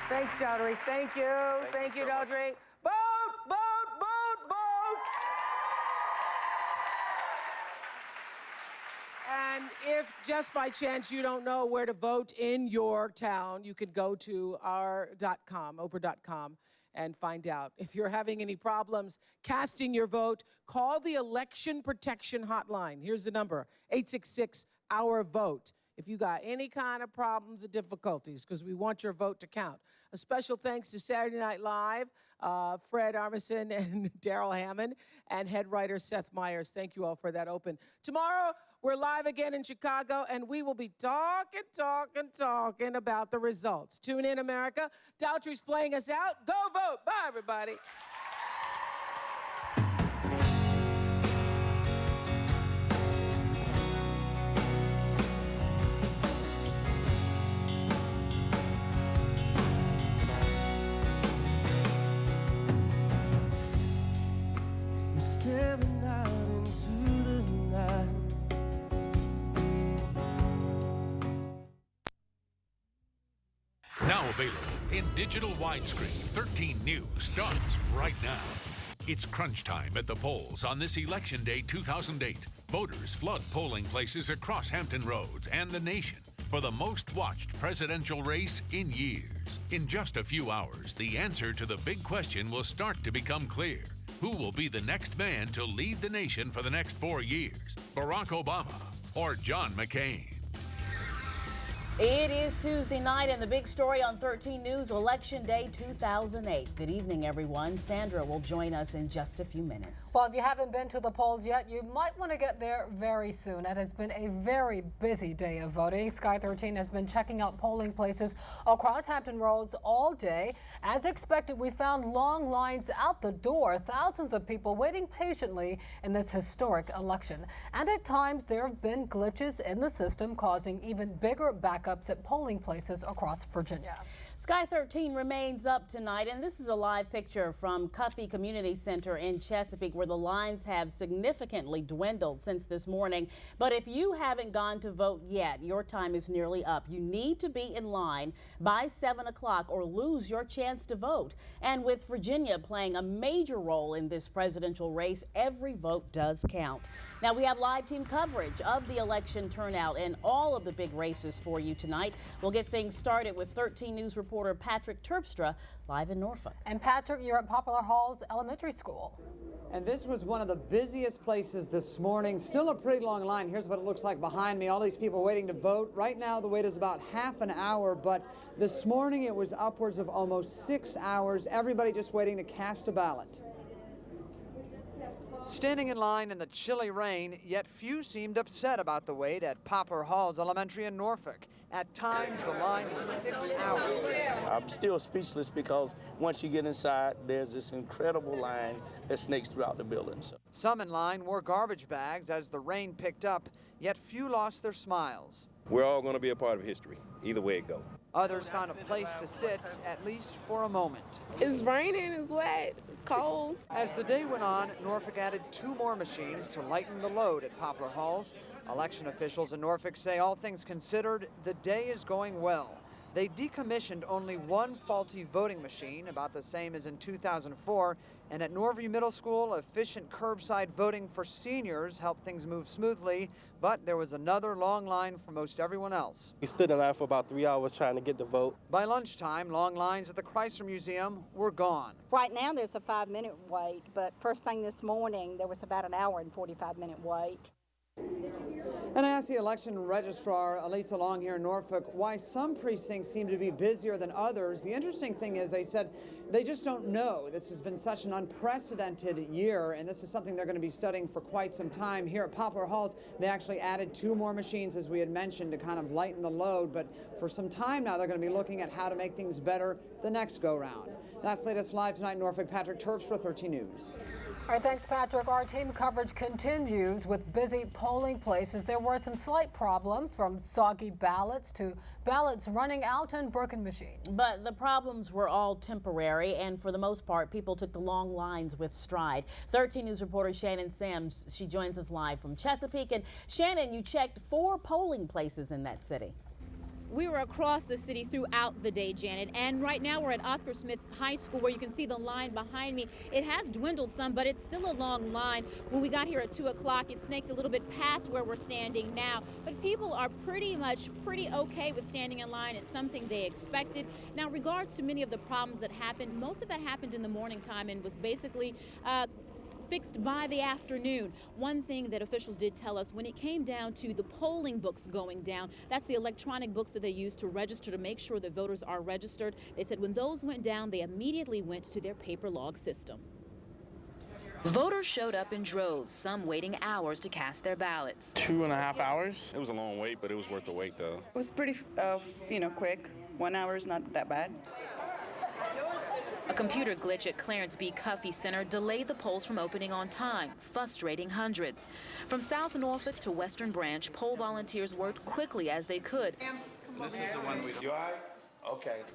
Thanks, Daughtry. Thank you. Thank you, so much. Daughtry. Vote, vote, vote, vote. And if just by chance you don't know where to vote in your town, you can go to our.com, Oprah.com, and find out. If you're having any problems casting your vote, call the Election Protection Hotline. Here's the number, 866-OUR-VOTE. If you got any kind of problems or difficulties, because we want your vote to count. A special thanks to Saturday Night Live, Fred Armisen and Daryl Hammond, and head writer Seth Meyers. Thank you all for that open. Tomorrow, we're live again in Chicago, and we will be talking about the results. Tune in, America. Daughtry's playing us out. Go vote. Bye, everybody. I'm staring out into the night. Now available in digital widescreen, 13 News starts right now. It's crunch time at the polls on this Election Day 2008. Voters flood polling places across Hampton Roads and the nation for the most watched presidential race in years. In just a few hours, the answer to the big question will start to become clear. Who will be the next man to lead the nation for the next 4 years? Barack Obama or John McCain? It is Tuesday night, and the big story on 13 News, Election Day 2008. Good evening, everyone. Sandra will join us in just a few minutes. Well, if you haven't been to the polls yet, you might want to get there very soon. It has been a very busy day of voting. Sky 13 has been checking out polling places across Hampton Roads all day. As expected, we found long lines out the door, thousands of people waiting patiently in this historic election. And at times, there have been glitches in the system, causing even bigger backups at polling places across Virginia. Sky 13 remains up tonight, and this is a live picture from Cuffey Community Center in Chesapeake, where the lines have significantly dwindled since this morning. But if you haven't gone to vote yet, your time is nearly up. You need to be in line by 7 o'clock or lose your chance to vote. And with Virginia playing a major role in this presidential race, every vote does count. Now, we have live team coverage of the election turnout and all of the big races for you tonight. We'll get things started with 13 News reporter Patrick Terpstra live in Norfolk. And Patrick, you're at Poplar Halls Elementary School. And this was one of the busiest places this morning. Still a pretty long line. Here's what it looks like behind me. All these people waiting to vote. Right now, the wait is about half an hour, but this morning it was upwards of almost 6 hours. Everybody just waiting to cast a ballot. Standing in line in the chilly rain, yet few seemed upset about the wait at Poplar Halls Elementary in Norfolk. At times, the line was 6 hours. I'm still speechless because once you get inside, there's this incredible line that snakes throughout the building. Some in line wore garbage bags as the rain picked up, yet few lost their smiles. We're all going to be a part of history, either way it goes. Others found a place to sit, at least for a moment. It's raining, it's wet, it's cold. As the day went on, Norfolk added 2 more machines to lighten the load at Poplar Halls. Election officials in Norfolk say, all things considered, the day is going well. They decommissioned only 1 faulty voting machine, about the same as in 2004. And at Norview Middle School, efficient curbside voting for seniors helped things move smoothly. But there was another long line for most everyone else. We stood in line for about 3 hours trying to get the vote. By lunchtime, long lines at the Chrysler Museum were gone. Right now, there's a 5-minute wait, but first thing this morning, there was about an hour and 45-minute wait. And I asked the election registrar, Elisa Long here in Norfolk, why some precincts seem to be busier than others. The interesting thing is they said they just don't know. This has been such an unprecedented year, and this is something they're going to be studying for quite some time. Here at Poplar Halls, they actually added 2 more machines, as we had mentioned, to kind of lighten the load. But for some time now, they're going to be looking at how to make things better the next go-round. That's latest live tonight in Norfolk. Patrick Terps for 13 News. All right, thanks, Patrick. Our team coverage continues with busy polling places. There were some slight problems, from soggy ballots to ballots running out and broken machines. But the problems were all temporary, and for the most part, people took the long lines with stride. 13 News reporter Shannon Sims, she joins us live from Chesapeake. And Shannon, you checked 4 polling places in that city. We were across the city throughout the day, Janet, and right now we're at Oscar Smith High School, where you can see the line behind me. It has dwindled some, but it's still a long line. When we got here at 2 o'clock, it snaked a little bit past where we're standing now, but people are pretty okay with standing in line. It's something they expected. Now, in regards to many of the problems that happened, most of that happened in the morning time and was basically fixed by the afternoon. One thing that officials did tell us, when it came down to the polling books going down, that's the electronic books that they use to register, to make sure that voters are registered. They said when those went down, they immediately went to their paper log system. Voters showed up in droves, some waiting hours to cast their ballots. 2.5 hours. It was a long wait, but it was worth the wait, though. It was pretty, quick. 1 hour is not that bad. A computer glitch at Clarence B. Cuffey Center delayed the polls from opening on time, frustrating hundreds. From South Norfolk to Western Branch, poll volunteers worked quickly as they could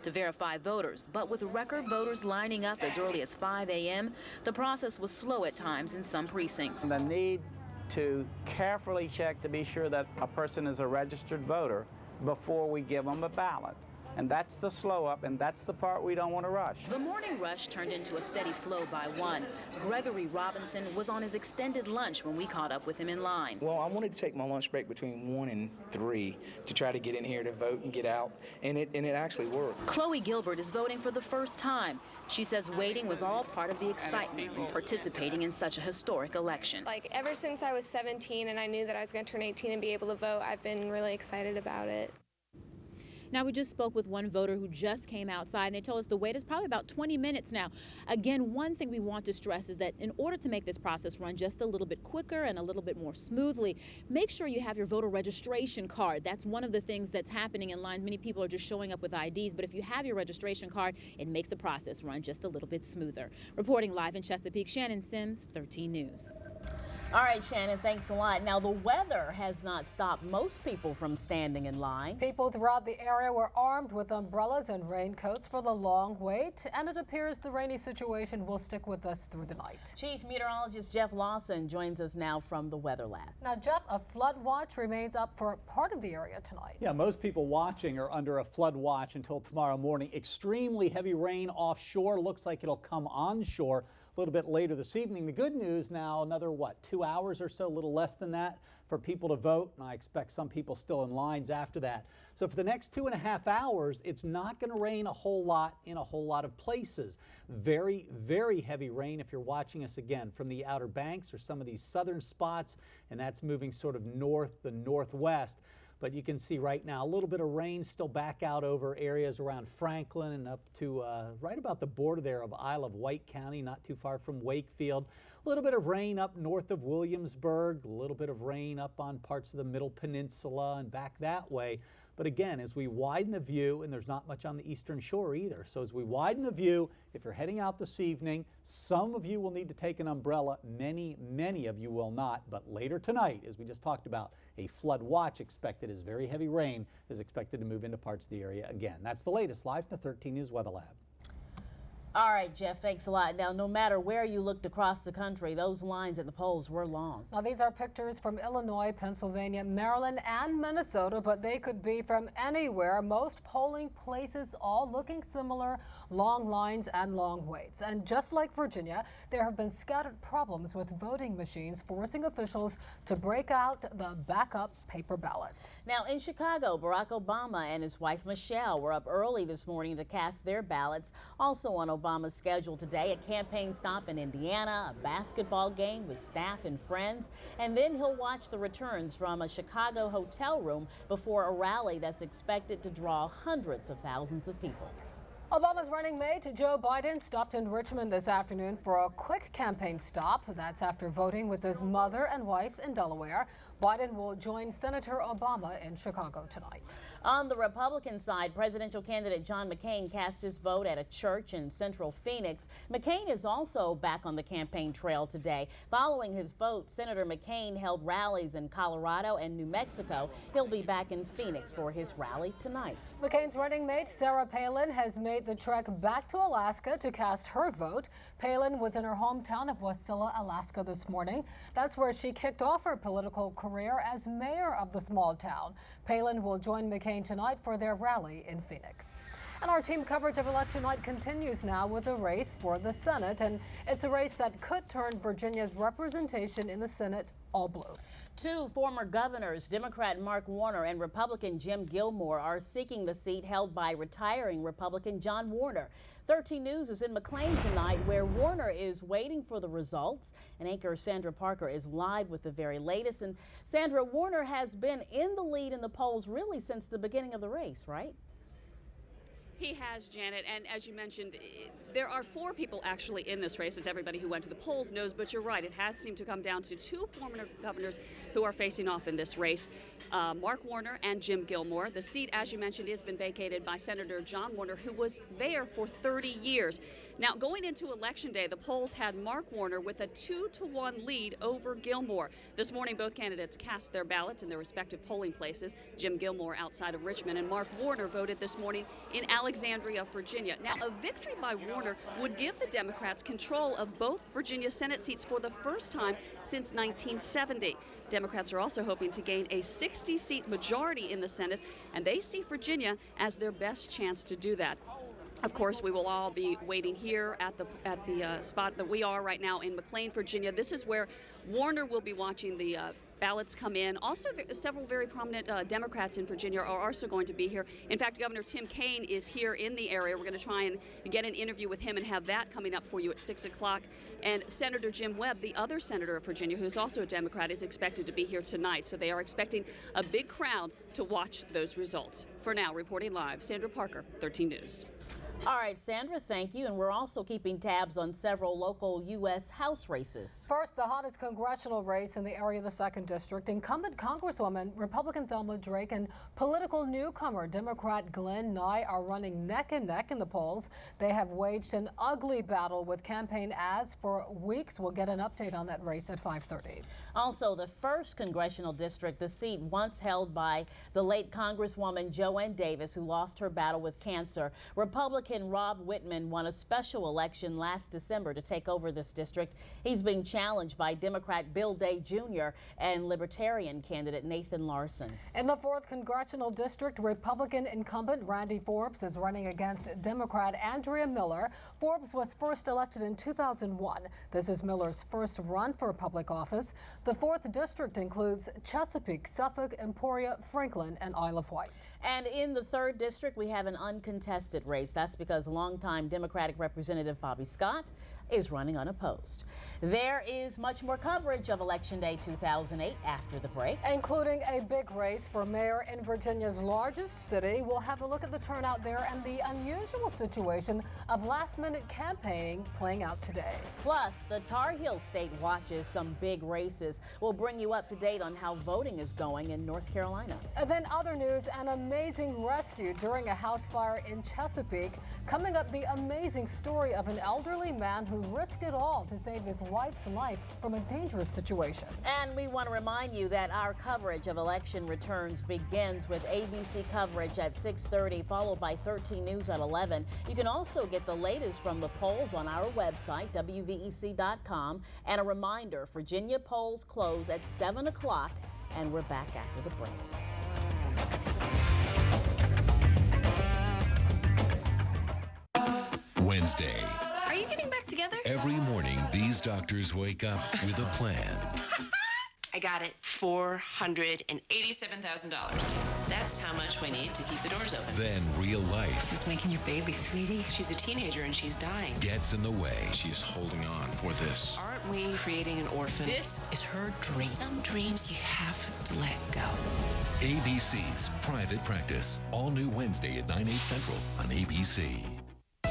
to verify voters. But with record voters lining up as early as 5 a.m., the process was slow at times in some precincts. The need to carefully check to be sure that a person is a registered voter before we give them a ballot. And that's the slow up, and that's the part we don't want to rush. The morning rush turned into a steady flow by 1. Gregory Robinson was on his extended lunch when we caught up with him in line. Well, I wanted to take my lunch break between 1 and 3 to try to get in here to vote and get out, and it actually worked. Chloe Gilbert is voting for the first time. She says waiting was all part of the excitement in participating in such a historic election. Like, ever since I was 17 and I knew that I was going to turn 18 and be able to vote, I've been really excited about it. Now, we just spoke with one voter who just came outside, and they told us the wait is probably about 20 minutes now. Again, one thing we want to stress is that in order to make this process run just a little bit quicker and a little bit more smoothly, make sure you have your voter registration card. That's one of the things that's happening in lines. Many people are just showing up with IDs, but if you have your registration card, it makes the process run just a little bit smoother. Reporting live in Chesapeake, Shannon Sims, 13 News. All right, Shannon, thanks a lot. Now, the weather has not stopped most people from standing in line. People throughout the area were armed with umbrellas and raincoats for the long wait, and it appears the rainy situation will stick with us through the night. Chief Meteorologist Jeff Lawson joins us now from the Weather Lab. Now, Jeff, a flood watch remains up for part of the area tonight. Yeah, most people watching are under a flood watch until tomorrow morning. Extremely heavy rain offshore. Looks like it'll come onshore a little bit later this evening. The good news now, another 2 hours or so, a little less than that, for people to vote, and I expect some people still in lines after that. So for the next 2.5 hours, it's not going to rain a whole lot in a whole lot of places. Very, very heavy rain if you're watching us again from the Outer Banks or some of these southern spots, and that's moving sort of north to northwest. But you can see right now a little bit of rain still back out over areas around Franklin and up to right about the border there of Isle of Wight County, not too far from Wakefield. A little bit of rain up north of Williamsburg, a little bit of rain up on parts of the Middle Peninsula and back that way. But again, as we widen the view, and there's not much on the eastern shore either, so as we widen the view, if you're heading out this evening, some of you will need to take an umbrella. Many, many of you will not. But later tonight, as we just talked about, a flood watch expected as very heavy rain is expected to move into parts of the area again. That's the latest live from the 13 News Weather Lab. All right, Jeff, thanks a lot. Now, no matter where you looked across the country, those lines at the polls were long. Now, these are pictures from Illinois, Pennsylvania, Maryland, and Minnesota, but they could be from anywhere. Most polling places all looking similar, long lines and long waits. And just like Virginia, there have been scattered problems with voting machines, forcing officials to break out the backup paper ballots. Now, in Chicago, Barack Obama and his wife Michelle were up early this morning to cast their ballots. Also on Obama's schedule today, a campaign stop in Indiana, a basketball game with staff and friends, and then he'll watch the returns from a Chicago hotel room before a rally that's expected to draw hundreds of thousands of people. Obama's running mate Joe Biden stopped in Richmond this afternoon for a quick campaign stop. That's after voting with his mother and wife in Delaware. Biden will join Senator Obama in Chicago tonight. On the Republican side, presidential candidate John McCain cast his vote at a church in central Phoenix. McCain is also back on the campaign trail today. Following his vote, Senator McCain held rallies in Colorado and New Mexico. He'll be back in Phoenix for his rally tonight. McCain's running mate Sarah Palin has made the trek back to Alaska to cast her vote. Palin was in her hometown of Wasilla, Alaska this morning. That's where she kicked off her political career career as mayor of the small town. Palin will join McCain tonight for their rally in Phoenix. And our team coverage of election night continues now with a race for the Senate, and it's a race that could turn Virginia's representation in the Senate all blue. Two former governors, Democrat Mark Warner and Republican Jim Gilmore, are seeking the seat held by retiring Republican John Warner. 13 News is in McLean tonight, where Warner is waiting for the results. And anchor Sandra Parker is live with the very latest. And Sandra, Warner has been in the lead in the polls really since the beginning of the race, right? He has, Janet, and as you mentioned, there are 4 people actually in this race, as everybody who went to the polls knows, but you're right, it has seemed to come down to 2 former governors who are facing off in this race, Mark Warner and Jim Gilmore. The seat, as you mentioned, has been vacated by Senator John Warner, who was there for 30 years. Now, going into Election Day, the polls had Mark Warner with a 2-to-1 lead over Gilmore. This morning, both candidates cast their ballots in their respective polling places. Jim Gilmore outside of Richmond, and Mark Warner voted this morning in Alexandria, Virginia. Now, a victory by Warner would give the Democrats control of both Virginia Senate seats for the first time since 1970. Democrats are also hoping to gain a 60-seat majority in the Senate, and they see Virginia as their best chance to do that. Of course, we will all be waiting here at the spot that we are right now in McLean, Virginia. This is where Warner will be watching the ballots come in. Also, several very prominent Democrats in Virginia are also going to be here. In fact, Governor Tim Kaine is here in the area. We're going to try and get an interview with him and have that coming up for you at 6 o'clock. And Senator Jim Webb, the other senator of Virginia, who's also a Democrat, is expected to be here tonight. So they are expecting a big crowd to watch those results. For now, reporting live, Sandra Parker, 13 News. All right, Sandra, thank you. And we're also keeping tabs on several local U.S. House races. First, the hottest congressional race in the area of the 2nd District. Incumbent Congresswoman Republican Thelma Drake and political newcomer Democrat Glenn Nye are running neck and neck in the polls. They have waged an ugly battle with campaign ads for weeks. We'll get an update on that race at 5:30. Also, the 1st Congressional District, the seat once held by the late Congresswoman Joanne Davis, who lost her battle with cancer. Republican Rob Whitman won a special election last December to take over this district. He's being challenged by Democrat Bill Day Jr. and Libertarian candidate Nathan Larson. In the 4th Congressional District, Republican incumbent Randy Forbes is running against Democrat Andrea Miller. Forbes was first elected in 2001. This is Miller's first run for public office. The 4th District includes Chesapeake, Suffolk, Emporia, Franklin, and Isle of Wight. And in the 3rd District, we have an uncontested race. That's because longtime Democratic Representative Bobby Scott is running unopposed. There is much more coverage of Election Day 2008 after the break, including a big race for mayor in Virginia's largest city. We'll have a look at the turnout there and the unusual situation of last-minute campaigning playing out today. Plus, the Tar Heel State watches some big races. We'll bring you up to date on how voting is going in North Carolina. And then other news, an amazing rescue during a house fire in Chesapeake. Coming up, the amazing story of an elderly man who risked it all to save his wife's life from a dangerous situation. And we want to remind you that our coverage of election returns begins with ABC coverage at 6:30, followed by 13 News at 11. You can also get the latest from the polls on our website, WVEC.com. And a reminder, Virginia polls close at 7 o'clock, and we're back after the break. Wednesday. Are you getting back together? Every morning, these doctors wake up with a plan. I got it. $487,000. That's how much we need to keep the doors open. Then real life. She's making your baby, sweetie. She's a teenager and she's dying. Gets in the way. She's holding on for this. Aren't we creating an orphan? This is her dream. Some dreams you have to let go. ABC's Private Practice. All new Wednesday at 9/8 Central on ABC.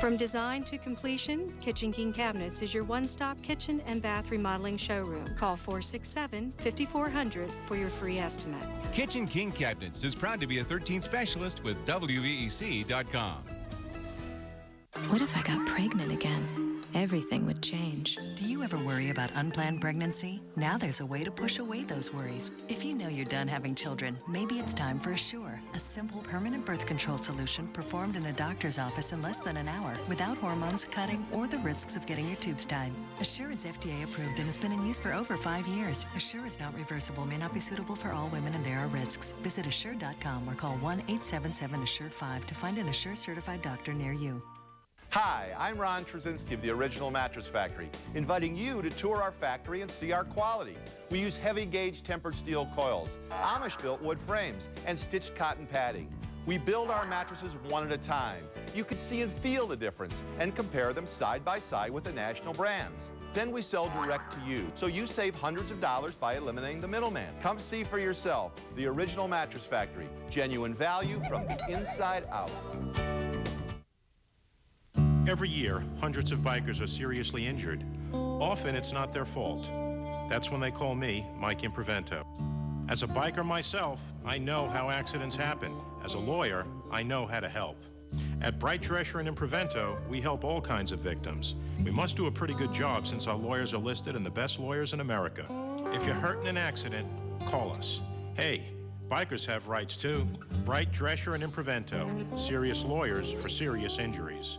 From design to completion, Kitchen King Cabinets is your one-stop kitchen and bath remodeling showroom. Call 467-5400 for your free estimate. Kitchen King Cabinets is proud to be a 13 specialist with WVEC.com. What if I got pregnant again? Everything would change. Do you ever worry about unplanned pregnancy? Now there's a way to push away those worries. If you know you're done having children, maybe it's time for Assure. A simple permanent birth control solution performed in a doctor's office in less than an hour without hormones, cutting, or the risks of getting your tubes tied. Assure is FDA approved and has been in use for over 5 years. Assure is not reversible, may not be suitable for all women, and there are risks. Visit assure.com or call 1-877-ASSURE-5 to find an Assure certified doctor near you. Hi, I'm Ron Trzynski of the Original Mattress Factory, inviting you to tour our factory and see our quality. We use heavy gauge tempered steel coils, Amish-built wood frames, and stitched cotton padding. We build our mattresses one at a time. You can see and feel the difference and compare them side by side with the national brands. Then we sell direct to you, so you save hundreds of dollars by eliminating the middleman. Come see for yourself the Original Mattress Factory. Genuine value from the inside out. Every year, hundreds of bikers are seriously injured. Often it's not their fault. That's when they call me, Mike Imprevento. As a biker myself, I know how accidents happen. As a lawyer, I know how to help. At Bright Drescher and Imprevento, we help all kinds of victims. We must do a pretty good job since our lawyers are listed in the best lawyers in America. If you're hurt in an accident, call us. Hey, bikers have rights too. Bright Drescher and Imprevento, serious lawyers for serious injuries.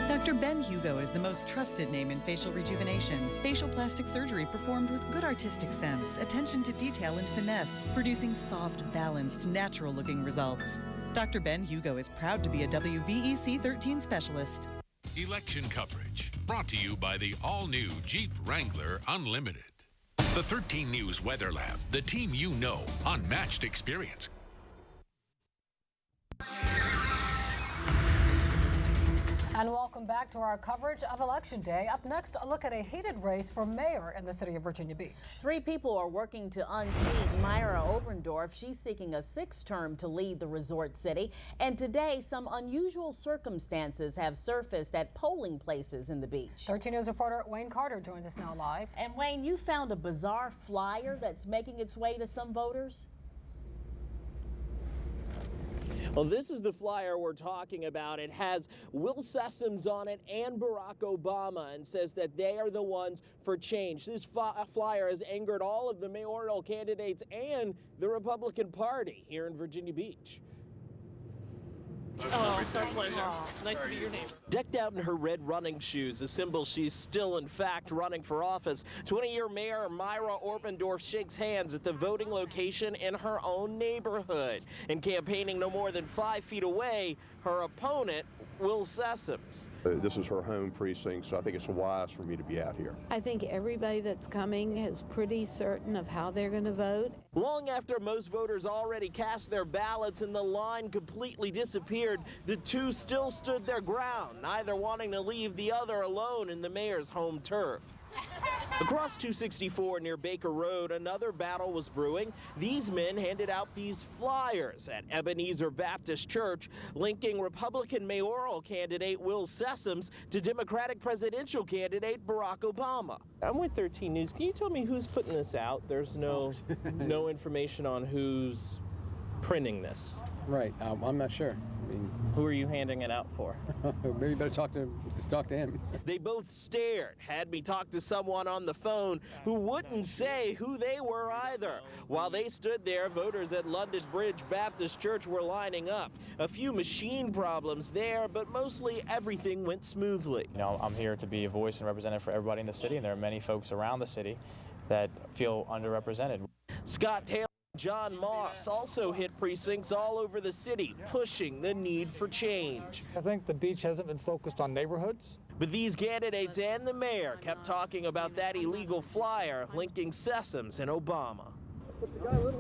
Dr. Ben Hugo is the most trusted name in facial rejuvenation. Facial plastic surgery performed with good artistic sense, attention to detail and finesse, producing soft, balanced, natural-looking results. Dr. Ben Hugo is proud to be a WVEC 13 specialist. Election coverage brought to you by the all-new Jeep Wrangler Unlimited. The 13 News Weather Lab, the team you know, unmatched experience. And welcome back to our coverage of Election Day. Up next, a look at a heated race for mayor in the city of Virginia Beach. 3 people are working to unseat Mayoral. She's seeking a 6th term to lead the resort city. And today, some unusual circumstances have surfaced at polling places in the beach. 13 News reporter Wayne Carter joins us now live. And Wayne, you found a bizarre flyer that's making its way to some voters? Well, this is the flyer we're talking about. It has Will Sessoms on it and Barack Obama and says that they are the ones for change. This flyer has angered all of the mayoral candidates and the Republican Party here in Virginia Beach. Oh, it's our pleasure. Nice to meet your name. Decked out in her red running shoes, a symbol she's still, in fact, running for office, 20-year Mayor Myra Orpendorf shakes hands at the voting location in her own neighborhood. And campaigning no more than 5 feet away, her opponent, Will Sessoms. This is her home precinct, so I think it's wise for me to be out here. I think everybody that's coming is pretty certain of how they're going to vote. Long after most voters already cast their ballots and the line completely disappeared, the two still stood their ground, neither wanting to leave the other alone in the mayor's home turf. Across 264 near Baker Road, another battle was brewing. These men handed out these flyers at Ebenezer Baptist Church, linking Republican mayoral candidate Will Sessoms to Democratic presidential candidate Barack Obama. I'm with 13 News. Can you tell me who's putting this out? There's no information on who's printing this. Right. I'm not sure. I mean, who are you handing it out for? Maybe you better talk to him. They both stared, had me talk to someone on the phone who wouldn't say who they were either. While they stood there, voters at London Bridge Baptist Church were lining up. A few machine problems there, but mostly everything went smoothly. You know, I'm here to be a voice and representative for everybody in the city, and there are many folks around the city that feel underrepresented. Scott Taylor and John Moss also hit precincts all over the city, pushing the need for change. I think the beach hasn't been focused on neighborhoods. But these candidates and the mayor kept talking about that illegal flyer linking Sessoms and Obama.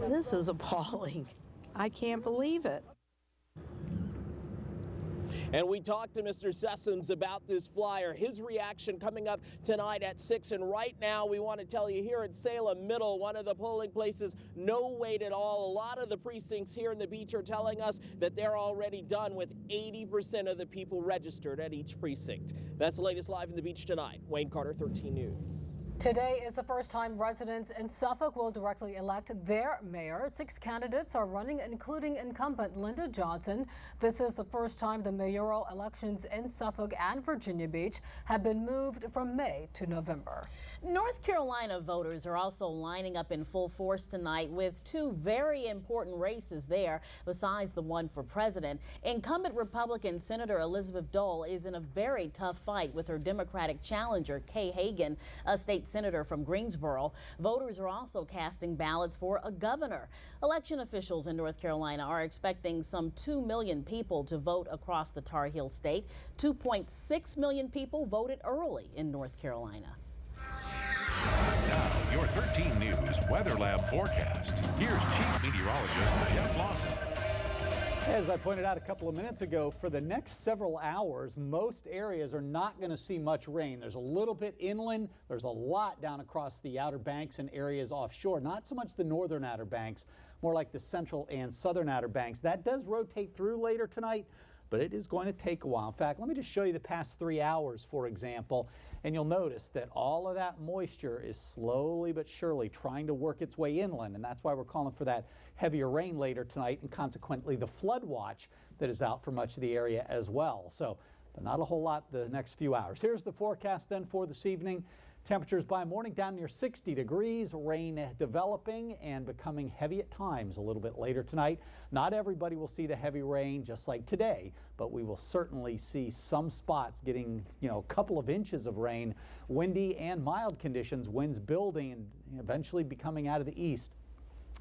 This is appalling. I can't believe it. And we talked to Mr. Sessoms about this flyer, his reaction coming up tonight at 6. And right now we want to tell you here at Salem Middle, one of the polling places, no wait at all. A lot of the precincts here in the beach are telling us that they're already done with 80% of the people registered at each precinct. That's the latest live in the beach tonight. Wayne Carter, 13 News. Today is the first time residents in Suffolk will directly elect their mayor. 6 candidates are running, including incumbent Linda Johnson. This is the first time the mayoral elections in Suffolk and Virginia Beach have been moved from May to November. North Carolina voters are also lining up in full force tonight with 2 very important races there besides the one for president. Incumbent Republican Senator Elizabeth Dole is in a very tough fight with her Democratic challenger Kay Hagan, a state senator from Greensboro. Voters are also casting ballots for a governor. Election officials in North Carolina are expecting some 2 million people to vote across the Tar Heel state. 2.6 million people voted early in North Carolina. Now, your 13 News Weather Lab forecast. Here's Chief Meteorologist Jeff Lawson. As I pointed out a couple of minutes ago, for the next several hours, most areas are not going to see much rain. There's a little bit inland. There's a lot down across the Outer Banks and areas offshore. Not so much the northern Outer Banks, more like the central and southern Outer Banks. That does rotate through later tonight, but it is going to take a while. In fact, let me just show you the past 3 hours, for example, and you'll notice that all of that moisture is slowly but surely trying to work its way inland, and that's why we're calling for that heavier rain later tonight and consequently the flood watch that is out for much of the area as well. So, but not a whole lot the next few hours. Here's the forecast then for this evening. Temperatures by morning down near 60 degrees, rain developing and becoming heavy at times a little bit later tonight. Not everybody will see the heavy rain just like today, but we will certainly see some spots getting, a couple of inches of rain. Windy and mild conditions, winds building and eventually becoming out of the east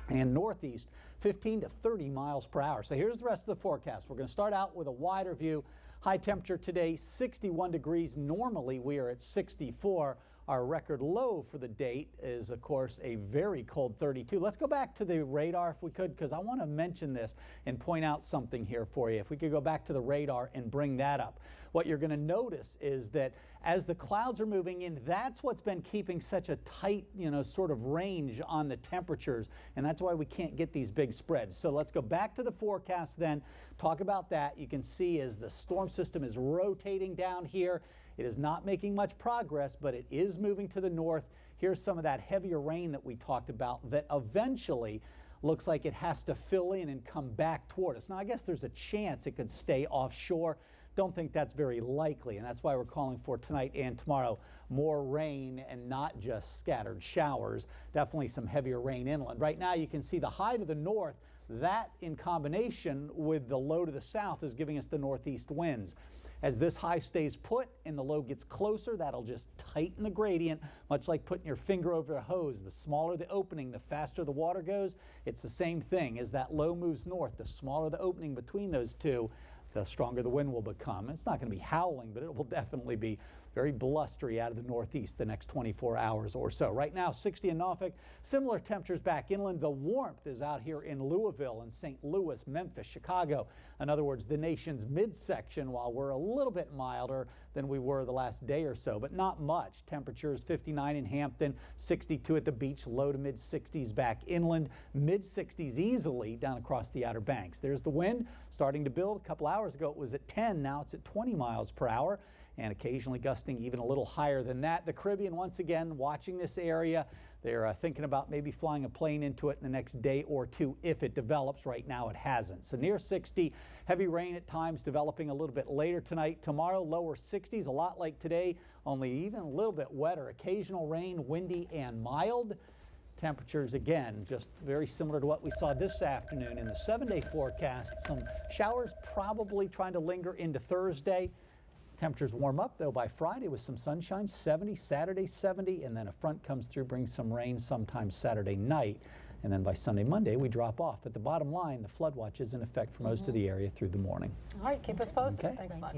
and northeast, 15 to 30 miles per hour. So here's the rest of the forecast. We're going to start out with a wider view. High temperature today, 61 degrees. Normally we are at 64. Our record low for the date is, of course, a very cold 32. Let's go back to the radar if we could, because I want to mention this and point out something here for you. If we could go back to the radar and bring that up. What you're going to notice is that as the clouds are moving in, that's what's been keeping such a tight, sort of range on the temperatures, and that's why we can't get these big spreads. So let's go back to the forecast then, talk about that. You can see as the storm system is rotating down here, it is not making much progress, but it is moving to the north. Here's some of that heavier rain that we talked about that eventually looks like it has to fill in and come back toward us. Now, I guess there's a chance it could stay offshore. Don't think that's very likely, and that's why we're calling for tonight and tomorrow more rain and not just scattered showers. Definitely some heavier rain inland. Right now you can see the high to the north. That in combination with the low to the south is giving us the northeast winds. As this high stays put and the low gets closer, that'll just tighten the gradient, much like putting your finger over a hose. The smaller the opening, the faster the water goes. It's the same thing. As that low moves north, the smaller the opening between those two, the stronger the wind will become. It's not going to be howling, but it will definitely be very blustery out of the northeast the next 24 hours or so. Right now, 60 in Norfolk, similar temperatures back inland. The warmth is out here in Louisville and St. Louis, Memphis, Chicago. In other words, the nation's midsection, while we're a little bit milder than we were the last day or so, but not much. Temperatures 59 in Hampton, 62 at the beach, low to mid 60s back inland, mid 60s easily down across the Outer Banks. There's the wind starting to build. A couple hours ago it was at 10, now it's at 20 miles per hour. And occasionally gusting even a little higher than that. The Caribbean, once again, watching this area. They're thinking about maybe flying a plane into it in the next day or two if it develops. Right now it hasn't. So near 60, heavy rain at times developing a little bit later tonight. Tomorrow, lower 60s, a lot like today, only even a little bit wetter. Occasional rain, windy and mild. Temperatures, again, just very similar to what we saw this afternoon in the 7-day forecast. Some showers probably trying to linger into Thursday. Temperatures warm up, though, by Friday with some sunshine, 70, Saturday 70, and then a front comes through, brings some rain sometime Saturday night. And then by Sunday, Monday, we drop off. But the bottom line, the flood watch is in effect for most of the area through the morning. All right, keep us posted. Okay. Thanks much.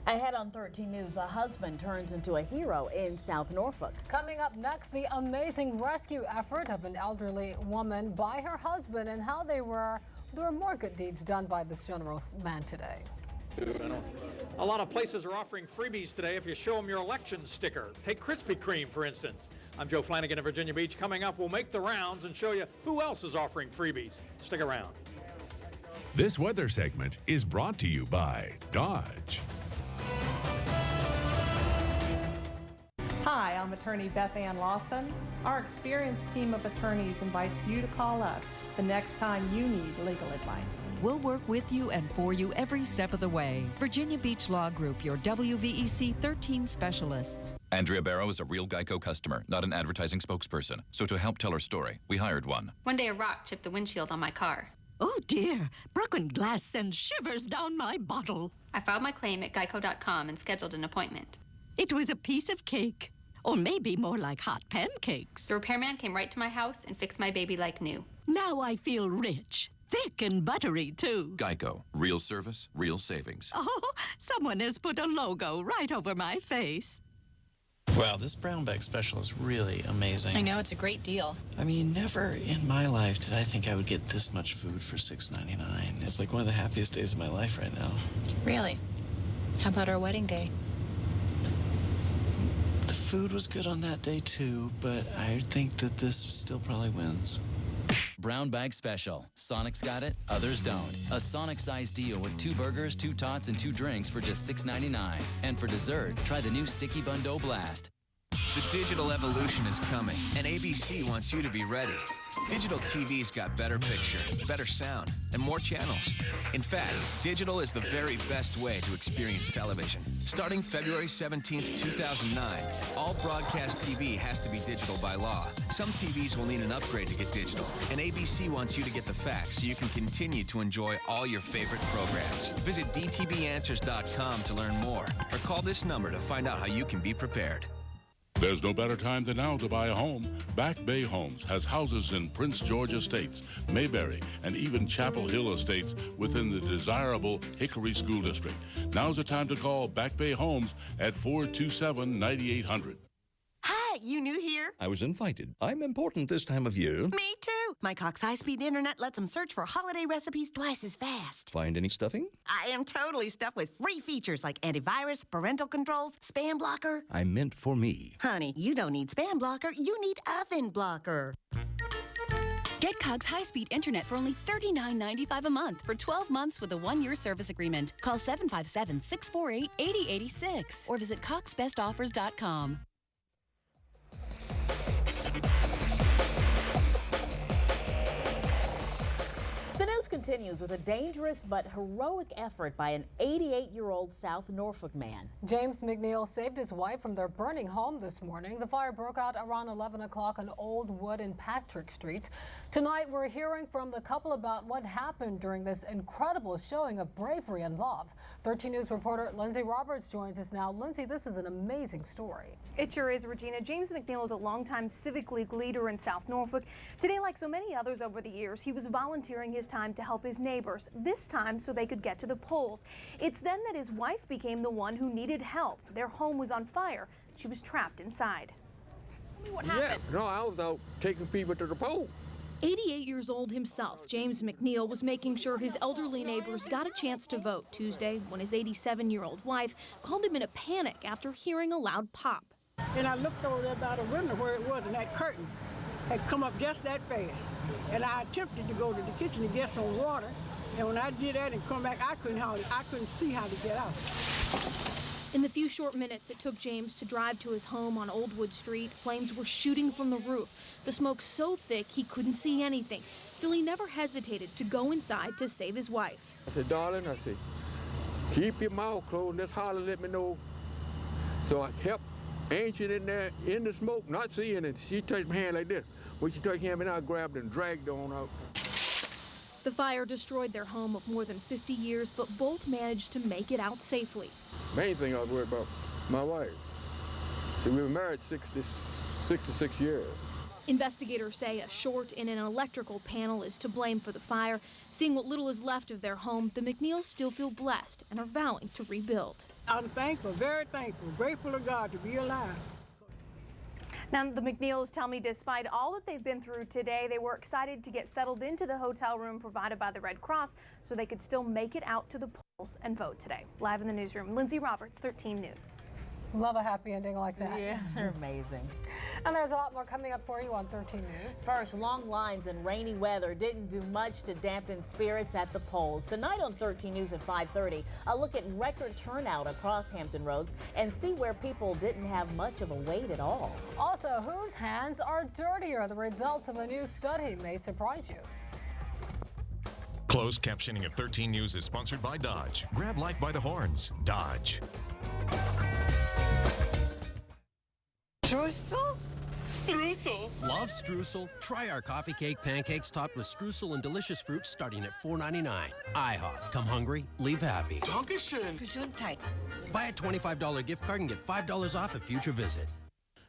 Ahead on 13 News, a husband turns into a hero in South Norfolk. Coming up next, the amazing rescue effort of an elderly woman by her husband and how there were more good deeds done by this generous man today. A lot of places are offering freebies today if you show them your election sticker. Take Krispy Kreme, for instance. I'm Joe Flanagan of Virginia Beach. Coming up, we'll make the rounds and show you who else is offering freebies. Stick around. This weather segment is brought to you by Dodge. Hi, I'm I'm attorney Beth Ann Lawson. Our experienced team of attorneys invites you to call us the next time you need legal advice. We'll work with you and for you every step of the way. Virginia Beach Law Group, your WVEC 13 specialists. Andrea Barrow is a real Geico customer, not an advertising spokesperson. So to help tell her story, we hired one. One day a rock chipped the windshield on my car. Oh dear, broken glass sends shivers down my bottle. I filed my claim at geico.com and scheduled an appointment. It was a piece of cake, or maybe more like hot pancakes. The repairman came right to my house and fixed my baby like new. Now I feel rich. Thick and buttery, too. Geico. Real service, real savings. Oh, someone has put a logo right over my face. Wow, this brown bag special is really amazing. I know, it's a great deal. I mean, never in my life did I think I would get this much food for $6.99. It's like one of the happiest days of my life right now. Really? How about our wedding day? The food was good on that day, too, but I think that this still probably wins. Brown bag special. Sonic's got it, others don't. A Sonic-sized deal with 2 burgers, 2 tots, and 2 drinks for just $6.99. And for dessert, try the new Sticky Bun Dough Blast. The digital evolution is coming, and ABC wants you to be ready. Digital TV's got better picture, better sound, and more channels. In fact, digital is the very best way to experience television. Starting February 17th, 2009, all broadcast TV has to be digital by law. Some TVs will need an upgrade to get digital, and ABC wants you to get the facts so you can continue to enjoy all your favorite programs. Visit dtbanswers.com to learn more, or call this number to find out how you can be prepared. There's no better time than now to buy a home. Back Bay Homes has houses in Prince George Estates, Mayberry, and even Chapel Hill Estates within the desirable Hickory School District. Now's the time to call Back Bay Homes at 427-9800. Hi, you new here? I was invited. I'm important this time of year. Me too. My Cox high-speed internet lets them search for holiday recipes twice as fast. Find any stuffing? I am totally stuffed with free features like antivirus, parental controls, spam blocker. I meant for me. Honey, you don't need spam blocker. You need oven blocker. Get Cox high-speed internet for only $39.95 a month for 12 months with a 1-year service agreement. Call 757-648-8086 or visit coxbestoffers.com. The news continues with a dangerous but heroic effort by an 88-year-old South Norfolk man. James McNeil saved his wife from their burning home this morning. The fire broke out around 11 o'clock on Old Wood and Patrick Streets. Tonight, we're hearing from the couple about what happened during this incredible showing of bravery and love. 13 News reporter Lindsay Roberts joins us now. Lindsay, this is an amazing story. It sure is, Regina. James McNeil is a longtime Civic League leader in South Norfolk. Today, like so many others over the years, he was volunteering his time to help his neighbors, this time so they could get to the polls. It's then that his wife became the one who needed help. Their home was on fire. She was trapped inside. Tell me what happened. Yeah, no, I was out taking people to the poll. 88 years old himself, James McNeil was making sure his elderly neighbors got a chance to vote Tuesday when his 87-year-old wife called him in a panic after hearing a loud pop. And I looked over there by the window where it was, and that curtain had come up just that fast. And I attempted to go to the kitchen to get some water. And when I did that and come back, I couldn't see how to get out. In the few short minutes it took James to drive to his home on Old Wood Street, flames were shooting from the roof. The smoke so thick he couldn't see anything. Still, he never hesitated to go inside to save his wife. I said, darling, I said, keep your mouth closed, just holler, let me know. So I kept ancient in there, in the smoke, not seeing it. She touched my hand like this. When she touched him, and I grabbed and dragged her on out. The fire destroyed their home of more than 50 years, but both managed to make it out safely. Main thing I was worried about, my wife. See, we were married 66 years. Investigators say a short in an electrical panel is to blame for the fire. Seeing what little is left of their home, the McNeils still feel blessed and are vowing to rebuild. I'm thankful, very thankful, grateful to God to be alive. Now, the McNeils tell me despite all that they've been through today, they were excited to get settled into the hotel room provided by the Red Cross so they could still make it out to the polls and vote today. Live in the newsroom, Lindsay Roberts, 13 News. Love a happy ending like that. Yeah, they're amazing. And there's a lot more coming up for you on 13 News. First, long lines and rainy weather didn't do much to dampen spirits at the polls. Tonight on 13 News at 5:30, a look at record turnout across Hampton Roads and see where people didn't have much of a wait at all. Also, whose hands are dirtier? The results of a new study may surprise you. Closed captioning at 13 News is sponsored by Dodge. Grab life by the horns. Dodge. Streusel? Streusel? Love streusel? Try our coffee cake pancakes topped with streusel and delicious fruit starting at $4.99. IHOP. Come hungry, leave happy. Dankeschön. Gesundheit. Buy a $25 gift card and get $5 off a future visit.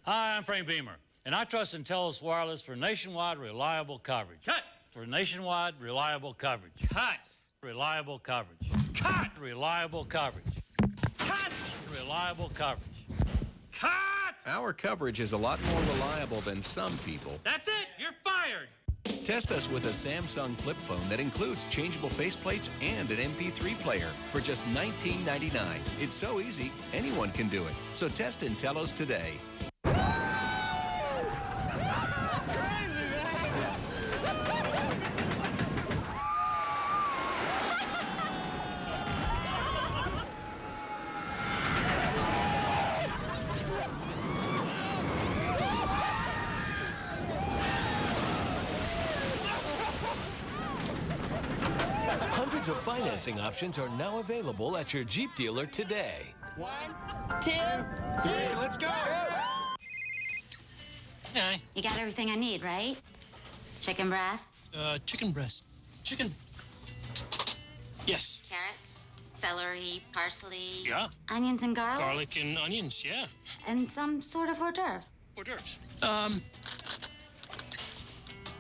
Hi, I'm Frank Beamer, and I trust Intellis Wireless for nationwide reliable coverage. Cut! For nationwide reliable coverage. Cut! Reliable coverage. Cut! Reliable coverage. Cut! Reliable coverage. Cut! Our coverage is a lot more reliable than some people. That's it! You're fired! Test us with a Samsung flip phone that includes changeable faceplates and an MP3 player for just $19.99. It's so easy, anyone can do it. So test Intellis today. That's crazy, man. Hundreds of financing options are now available at your Jeep dealer today. 1, 2, 3, let's go! Hey. You got everything I need, right? Chicken breasts? Chicken breast. Chicken. Yes. Carrots? Celery? Parsley? Yeah. Onions and garlic? Garlic and onions, yeah. And some sort of hors d'oeuvre? Hors d'oeuvres.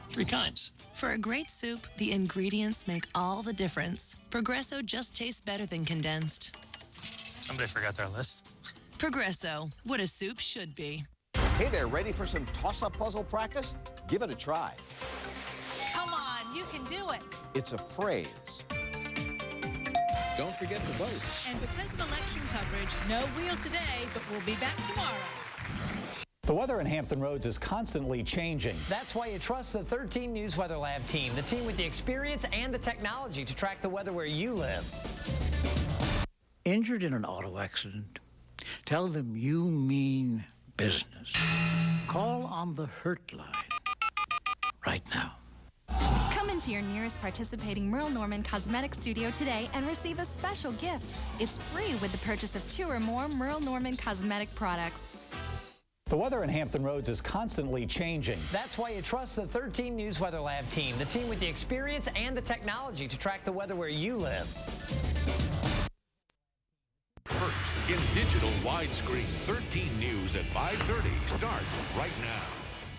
3 kinds. For a great soup, the ingredients make all the difference. Progresso just tastes better than condensed. Somebody forgot their list. Progresso, what a soup should be. Hey there, ready for some toss-up puzzle practice? Give it a try. Come on, you can do it. It's a phrase. Don't forget to vote. And because of election coverage, no wheel today, but we'll be back tomorrow. The weather in Hampton Roads is constantly changing. That's why you trust the 13 News Weather Lab team, the team with the experience and the technology to track the weather where you live. Injured in an auto accident? Tell them you mean business. Call on the Hurt line right now. Come into your nearest participating Merle Norman Cosmetic Studio today and receive a special gift. It's free with the purchase of 2 or more Merle Norman cosmetic products. The weather in Hampton Roads is constantly changing. That's why you trust the 13 News Weather Lab team, the team with the experience and the technology to track the weather where you live. First in digital widescreen, 13 News at 5:30 starts right now.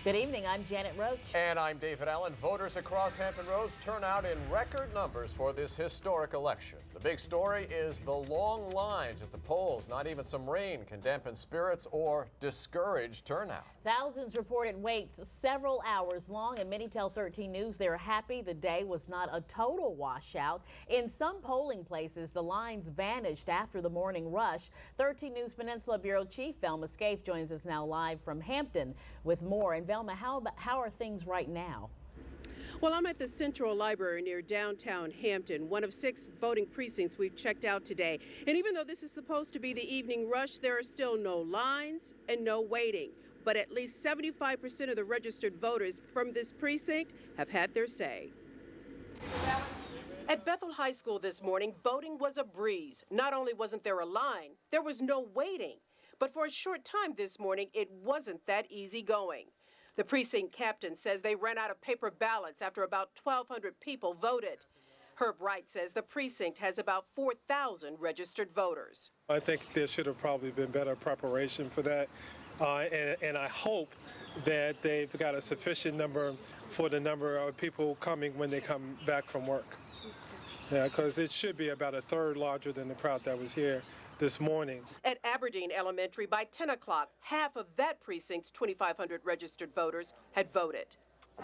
Good evening, I'm Janet Roach. And I'm David Allen. Voters across Hampton Roads turn out in record numbers for this historic election. The big story is the long lines at the polls. Not even some rain can dampen spirits or discourage turnout. Thousands reported waits several hours long, and many tell 13 News they're happy the day was not a total washout. In some polling places, the lines vanished after the morning rush. 13 News Peninsula Bureau Chief Velma Scaife joins us now live from Hampton with more. And Velma, how are things right now? Well, I'm at the Central Library near downtown Hampton, one of 6 voting precincts we've checked out today. And even though this is supposed to be the evening rush, there are still no lines and no waiting. But at least 75% of the registered voters from this precinct have had their say. At Bethel High School this morning, voting was a breeze. Not only wasn't there a line, there was no waiting. But for a short time this morning, it wasn't that easy going. The precinct captain says they ran out of paper ballots after about 1,200 people voted. Herb Wright says the precinct has about 4,000 registered voters. I think there should have probably been better preparation for that. And I hope that they've got a sufficient number for the number of people coming when they come back from work. Yeah, because it should be about a third larger than the crowd that was here this morning. At Aberdeen Elementary, by 10 o'clock, half of that precinct's 2,500 registered voters had voted.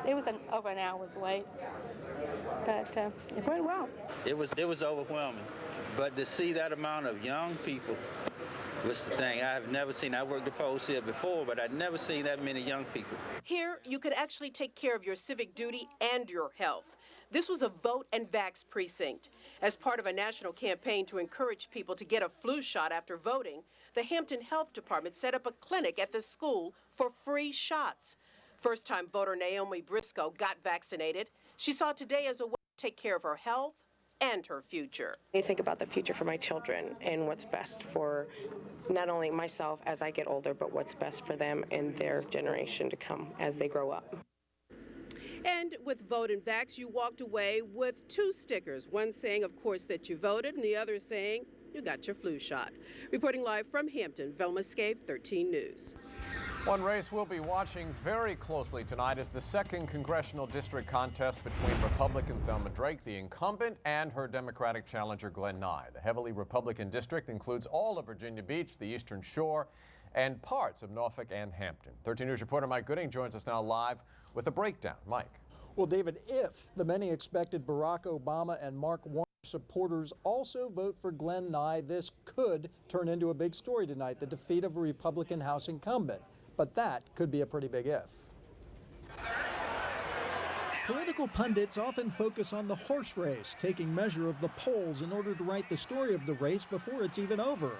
It was over an hour's wait, but it went well. It was overwhelming, but to see that amount of young people What's the thing? I have never seen, I worked the polls here before, but I'd never seen that many young people. Here, you could actually take care of your civic duty and your health. This was a vote and vax precinct. As part of a national campaign to encourage people to get a flu shot after voting, the Hampton Health Department set up a clinic at the school for free shots. First-time voter Naomi Briscoe got vaccinated. She saw today as a way to take care of her health and her future. I think about the future for my children and what's best for not only myself as I get older, but what's best for them and their generation to come as they grow up. And with Vote and Vax, you walked away with 2 stickers, one saying, of course, that you voted, and the other saying you got your flu shot. Reporting live from Hampton, Velma Scave, 13 News. One race we'll be watching very closely tonight is the 2nd Congressional District contest between Republican Thelma Drake, the incumbent, and her Democratic challenger Glenn Nye. The heavily Republican district includes all of Virginia Beach, the Eastern Shore, and parts of Norfolk and Hampton. 13 News reporter Mike Gooding joins us now live with a breakdown. Mike. Well, David, if the many expected Barack Obama and Mark Warner supporters also vote for Glenn Nye, this could turn into a big story tonight, the defeat of a Republican House incumbent. But that could be a pretty big if. Political pundits often focus on the horse race, taking measure of the polls in order to write the story of the race before it's even over.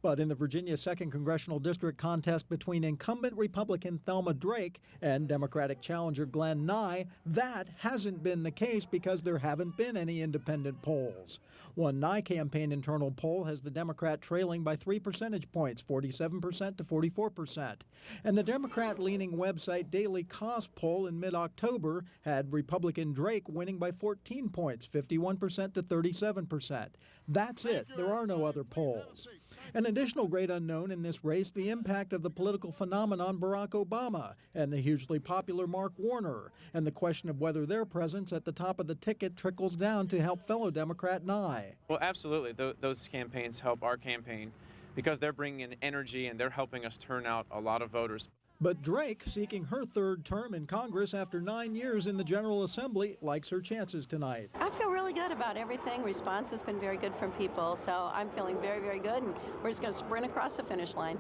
But in the Virginia 2nd Congressional District contest between incumbent Republican Thelma Drake and Democratic challenger Glenn Nye, that hasn't been the case because there haven't been any independent polls. One Nye campaign internal poll has the Democrat trailing by 3 percentage points, 47% to 44%. And the Democrat-leaning website Daily Cost poll in mid-October had Republican Drake winning by 14 points, 51% to 37%. That's it. There are no other polls. An additional great unknown in this race, the impact of the political phenomenon Barack Obama and the hugely popular Mark Warner, and the question of whether their presence at the top of the ticket trickles down to help fellow Democrat Nye. Well, absolutely. Those campaigns help our campaign because they're bringing in energy and they're helping us turn out a lot of voters. But Drake, seeking her 3rd term in Congress after 9 years in the General Assembly, likes her chances tonight. I feel really good about everything. Response has been very good from people, so I'm feeling very, very good, and we're just going to sprint across the finish line.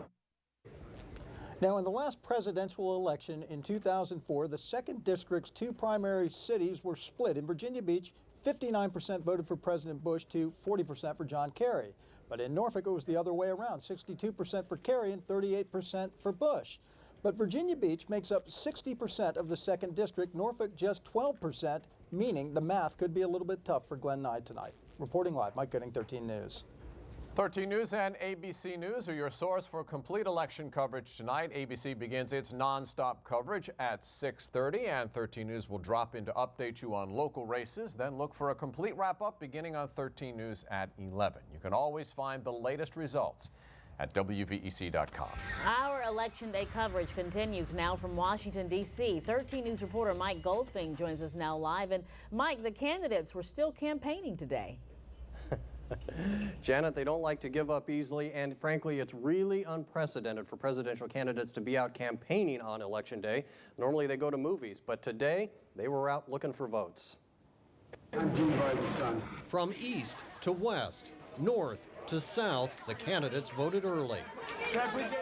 Now, in the last presidential election in 2004, the 2nd District's 2 primary cities were split. In Virginia Beach, 59% voted for President Bush to 40% for John Kerry. But in Norfolk, it was the other way around, 62% for Kerry and 38% for Bush. But Virginia Beach makes up 60% of the 2nd District, Norfolk just 12%, meaning the math could be a little bit tough for Glenn Nye tonight. Reporting live, Mike Gooding, 13 News. 13 News and ABC News are your source for complete election coverage tonight. ABC begins its nonstop coverage at 6:30, and 13 News will drop in to update you on local races. Then look for a complete wrap-up beginning on 13 News at 11. You can always find the latest results at WVEC.com. Our Election Day coverage continues now from Washington, D.C. 13 News reporter Mike Goldfing joins us now live. And Mike, the candidates were still campaigning today. Janet, they don't like to give up easily, and frankly, it's really unprecedented for presidential candidates to be out campaigning on Election Day. Normally they go to movies, but today they were out looking for votes. I'm Joe Biden's son. From east to west, north to south, the candidates voted early.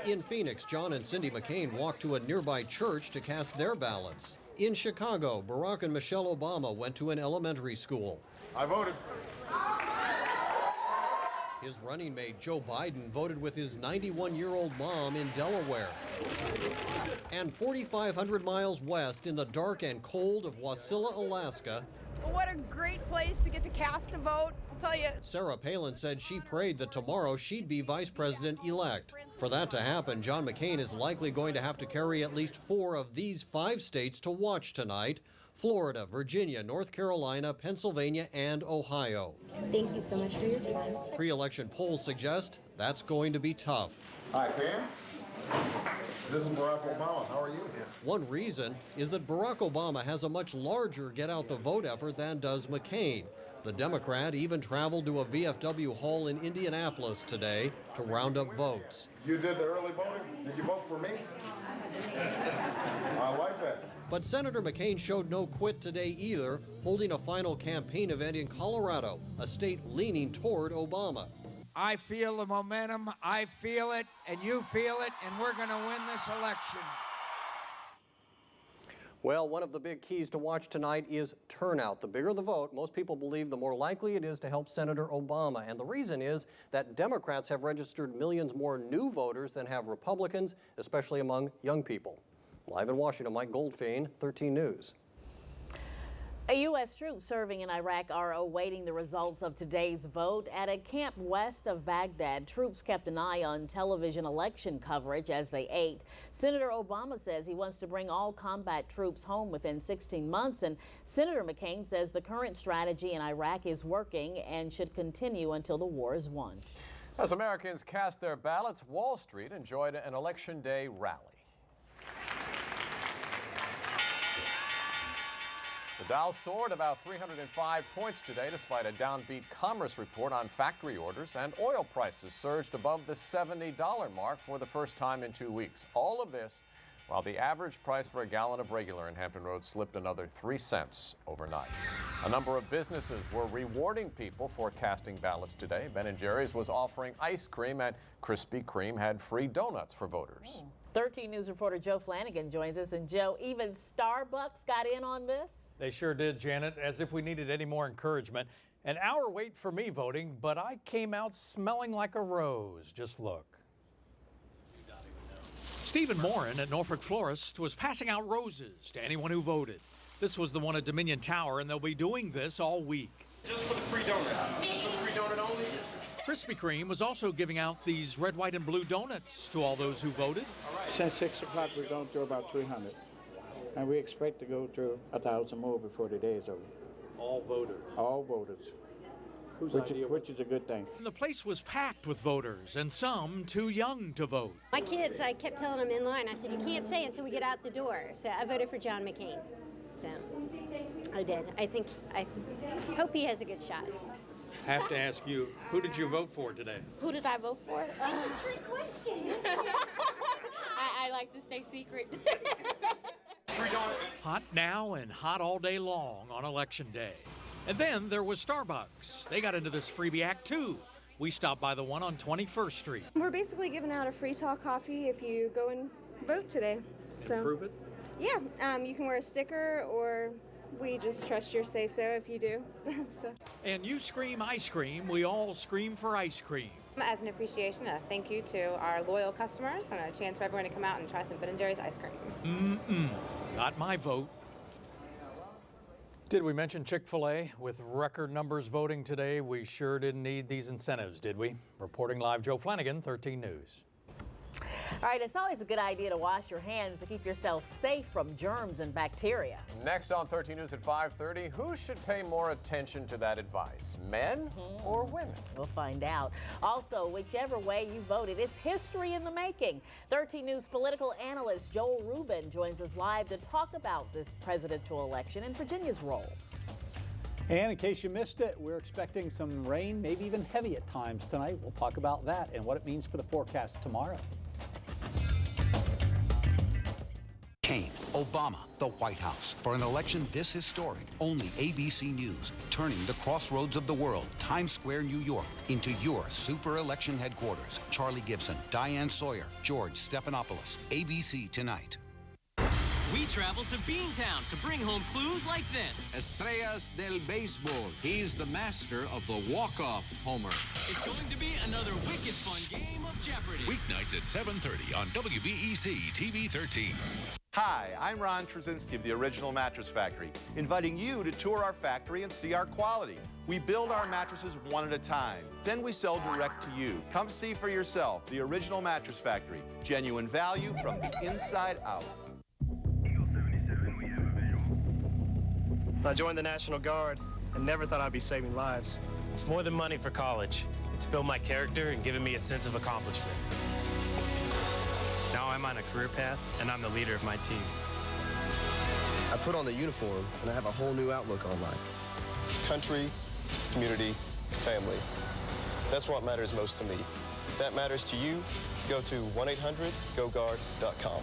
In Phoenix, John and Cindy McCain walked to a nearby church to cast their ballots. In Chicago, Barack and Michelle Obama went to an elementary school. I voted. His running mate, Joe Biden, voted with his 91-year-old mom in Delaware. And 4,500 miles west in the dark and cold of Wasilla, Alaska, what a great place to get to cast a vote, I'll tell you. Sarah Palin said she prayed that tomorrow she'd be vice president-elect. For that to happen, John McCain is likely going to have to carry at least 4 of these 5 states to watch tonight: Florida, Virginia, North Carolina, Pennsylvania, and Ohio. Thank you so much for your time. Pre-election polls suggest that's going to be tough. Hi, Pam. This is Barack Obama. How are you? One reason is that Barack Obama has a much larger get-out-the-vote effort than does McCain. The Democrat even traveled to a VFW hall in Indianapolis today to round up votes. You did the early voting? Did you vote for me? I like that. But Senator McCain showed no quit today either, holding a final campaign event in Colorado, a state leaning toward Obama. I feel the momentum, I feel it, and you feel it, and we're going to win this election. Well, one of the big keys to watch tonight is turnout. The bigger the vote, most people believe the more likely it is to help Senator Obama. And the reason is that Democrats have registered millions more new voters than have Republicans, especially among young people. Live in Washington, Mike Goldfein, 13 News. U.S. troops serving in Iraq are awaiting the results of today's vote. At a camp west of Baghdad, troops kept an eye on television election coverage as they ate. Senator Obama says he wants to bring all combat troops home within 16 months, and Senator McCain says the current strategy in Iraq is working and should continue until the war is won. As Americans cast their ballots, Wall Street enjoyed an Election Day rally. The Dow soared about 305 points today despite a downbeat commerce report on factory orders, and oil prices surged above the $70 mark for the first time in 2 weeks. All of this while the average price for a gallon of regular in Hampton Roads slipped another 3 cents overnight. A number of businesses were rewarding people for casting ballots today. Ben & Jerry's was offering ice cream, and Krispy Kreme had free donuts for voters. 13 News reporter Joe Flanagan joins us. And Joe, even Starbucks got in on this? They sure did, Janet, as if we needed any more encouragement. An hour wait for me voting, but I came out smelling like a rose. Just look. Stephen Morin at Norfolk Florist was passing out roses to anyone who voted. This was the one at Dominion Tower, and they'll be doing this all week. Just for the free donut. Just for the free donut only. Krispy Kreme was also giving out these red, white, and blue donuts to all those who voted. Since 6 o'clock, we're going through about 300. And we expect to go through 1,000 more before the day is over. All voters. All voters. Which is a good thing. The place was packed with voters, and some too young to vote. My kids, I kept telling them in line, I said, you can't say until we get out the door. So I voted for John McCain. So I did. I hope he has a good shot. Have to ask you, who did you vote for today? Who did I vote for? That's a trick question. I like to stay secret. Hot now and hot all day long on Election Day. And then there was Starbucks. They got into this freebie act too. We stopped by the one on 21st Street. We're basically giving out a free tall coffee if you go and vote today. So prove it? Yeah, you can wear a sticker, or we just trust your say-so if you do. So. And you scream ice cream, we all scream for ice cream. As an appreciation, a thank you to our loyal customers and a chance for everyone to come out and try some Ben & Jerry's ice cream. Got my vote. Did we mention Chick-fil-A? With record numbers voting today, we sure didn't need these incentives, did we? Reporting live, Joe Flanagan, 13 News. All right, it's always a good idea to wash your hands to keep yourself safe from germs and bacteria. Next on 13 News at 5:30, who should pay more attention to that advice, men or women? We'll find out. Also, whichever way you voted, it's history in the making. 13 News political analyst Joel Rubin joins us live to talk about this presidential election and Virginia's role. And in case you missed it, we're expecting some rain, maybe even heavy at times tonight. We'll talk about that and what it means for the forecast tomorrow. Kane, Obama, the White House. For an election this historic, only ABC News, turning the crossroads of the world, Times Square, New York, into your super election headquarters. Charlie Gibson, Diane Sawyer, George Stephanopoulos. ABC Tonight. We travel to Beantown to bring home clues like this. Estrellas del Béisbol. He's the master of the walk-off homer. It's going to be another wicked fun game of Jeopardy. Weeknights at 7:30 on WVEC TV 13. Hi, I'm Ron Trzynski of the Original Mattress Factory, inviting you to tour our factory and see our quality. We build our mattresses one at a time. Then we sell direct to you. Come see for yourself the Original Mattress Factory. Genuine value from the inside out. I joined the National Guard and never thought I'd be saving lives. It's more than money for college. It's built my character and given me a sense of accomplishment. Now I'm on a career path, and I'm the leader of my team. I put on the uniform, and I have a whole new outlook on life. Country, community, family. That's what matters most to me. If that matters to you, go to 1-800-GO-GUARD.com.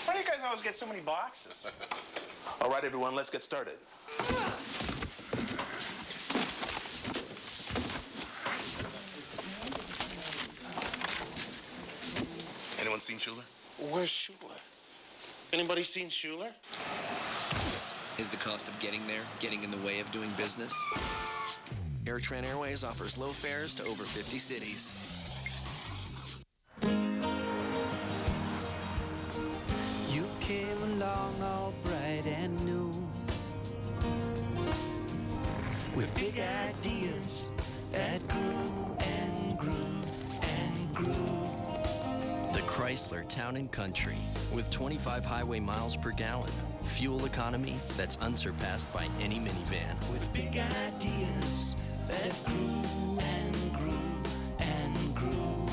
Why do you guys always get so many boxes? All right, everyone, let's get started. Anyone seen Schuler? Where's Schuler? Anybody seen Schuler? Is the cost of getting there getting in the way of doing business? AirTran Airways offers low fares to over 50 cities. You came along all bright and new with big ideas that grew and grew and grew. The Chrysler Town & Country with 25 highway miles per gallon. Fuel economy that's unsurpassed by any minivan. With big ideas that grew and grew and grew.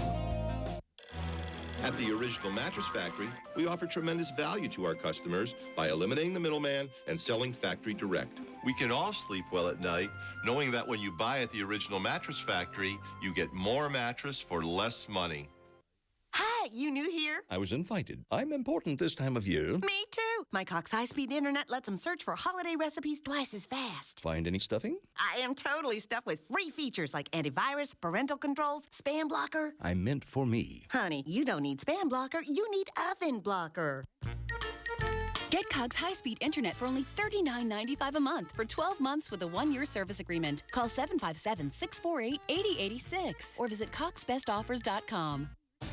At the Original Mattress Factory, we offer tremendous value to our customers by eliminating the middleman and selling factory direct. We can all sleep well at night, knowing that when you buy at the Original Mattress Factory, you get more mattress for less money. Hi, you new here? I was invited. I'm important this time of year. Me too. My Cox high-speed internet lets them search for holiday recipes twice as fast. Find any stuffing? I am totally stuffed with free features like antivirus, parental controls, spam blocker. I meant for me. Honey, you don't need spam blocker. You need oven blocker. Get Cox high-speed internet for only $39.95 a month for 12 months with a 1-year service agreement. Call 757-648-8086 or visit coxbestoffers.com.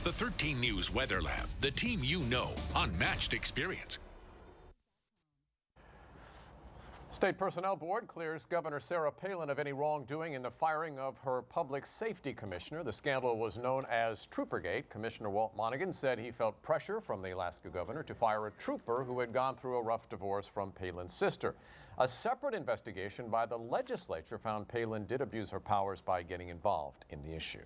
The 13 News Weather Lab, the team you know, unmatched experience. State Personnel Board clears Governor Sarah Palin of any wrongdoing in the firing of her public safety commissioner. The scandal was known as Troopergate. Commissioner Walt Monaghan said he felt pressure from the Alaska governor to fire a trooper who had gone through a rough divorce from Palin's sister. A separate investigation by the legislature found Palin did abuse her powers by getting involved in the issue.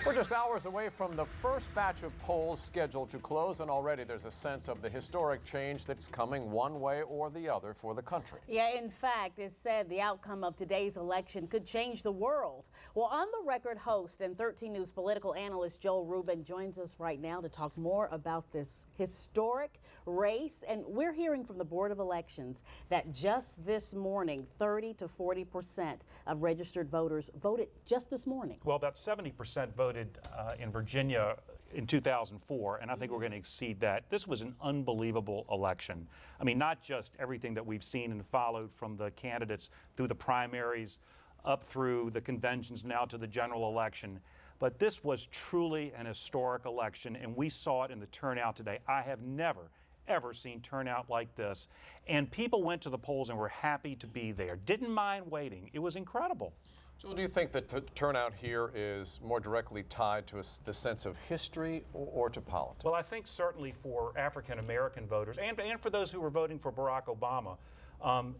We're just hours away from the first batch of polls scheduled to close, and already there's a sense of the historic change that's coming one way or the other for the country. Yeah, in fact, it's said the outcome of today's election could change the world. Well, On the Record host and 13 News political analyst Joel Rubin joins us right now to talk more about this historic race. And we're hearing from the Board of Elections that just this morning, 30 to 40% of registered voters voted just this morning. Well, about 70% voted in Virginia in 2004, and I think we're going to exceed that. This was an unbelievable election. I mean, not just everything that we've seen and followed from the candidates through the primaries, up through the conventions, now to the general election, but this was truly an historic election, and we saw it in the turnout today. I have never, ever seen turnout like this, and people went to the polls and were happy to be there. Didn't mind waiting. It was incredible. So do you think that the turnout here is more directly tied to the sense of history or to politics? Well, I think certainly for African-American voters and for those who were voting for Barack Obama,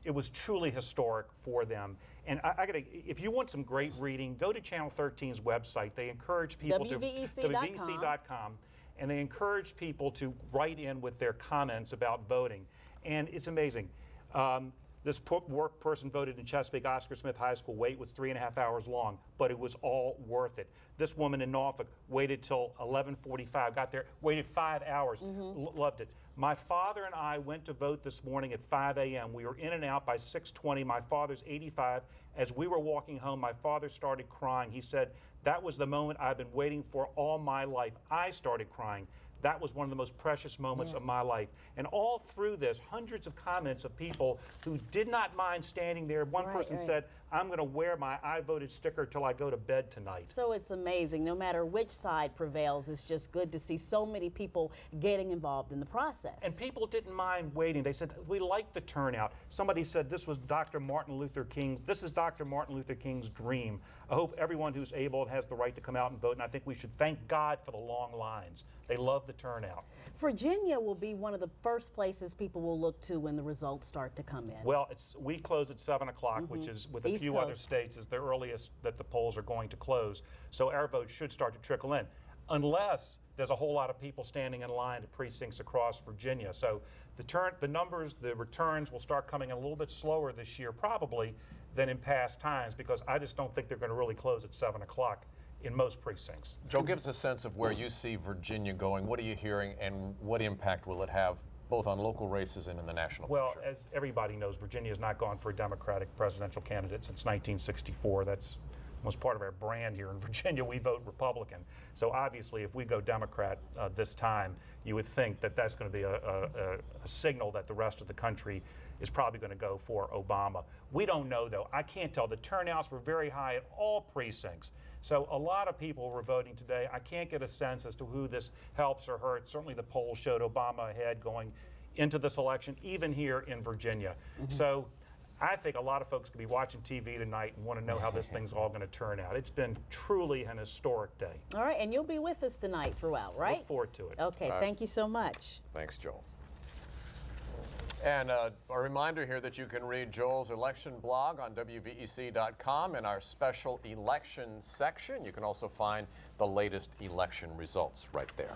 it was truly historic for them. And if you want some great reading, go to Channel 13's website. They encourage people WVEC.com. And they encourage people to write in with their comments about voting. And it's amazing. This work person voted in Chesapeake Oscar Smith High School. Wait was 3.5 hours long, but it was all worth it. This woman in Norfolk waited till 11:45, got there, waited 5 hours, loved it. My father and I went to vote this morning at 5 a.m. We were in and out by 6:20. My father's 85. As we were walking home, my father started crying. He said, "That was the moment I've been waiting for all my life." I started crying. That was one of the most precious moments of my life. And all through this, hundreds of comments of people who did not mind standing there. One person said, "I'm going to wear my I voted sticker till I go to bed tonight." So it's amazing. No matter which side prevails, it's just good to see so many people getting involved in the process. And people didn't mind waiting. They said, "We like the turnout." Somebody said this is Dr. Martin Luther King's dream. I hope everyone who's able and has the right to come out and vote, and I think we should thank God for the long lines. They love the turnout. Virginia will be one of the first places people will look to when the results start to come in. Well, we close at 7 o'clock, which is, with a few other states, is the earliest that the polls are going to close. So our vote should start to trickle in, unless there's a whole lot of people standing in line at precincts across Virginia. So the numbers, the returns will start coming in a little bit slower this year, probably, than in past times, because I just don't think they're going to really close at 7 o'clock. In most precincts. Joe, give us a sense of where you see Virginia going. What are you hearing, and what impact will it have both on local races and in the national Well, picture? as everybody knows, Virginia has not gone for a Democratic presidential candidate since 1964. That's almost part of our brand here in Virginia. We vote Republican. So obviously, if we go Democrat this time, you would think that that's going to be a signal that the rest of the country is probably going to go for Obama. We don't know, though. I can't tell. The turnouts were very high at all precincts. So a lot of people were voting today. I can't get a sense as to who this helps or hurts. Certainly the polls showed Obama ahead going into this election, even here in Virginia. So I think a lot of folks could be watching TV tonight and want to know how this thing's all going to turn out. It's been truly an historic day. All right, and you'll be with us tonight throughout, right? Look forward to it. Okay, thank you so much. Thanks, Joel. And a reminder here that you can read Joel's election blog on WVEC.com in our special election section. You can also find the latest election results right there.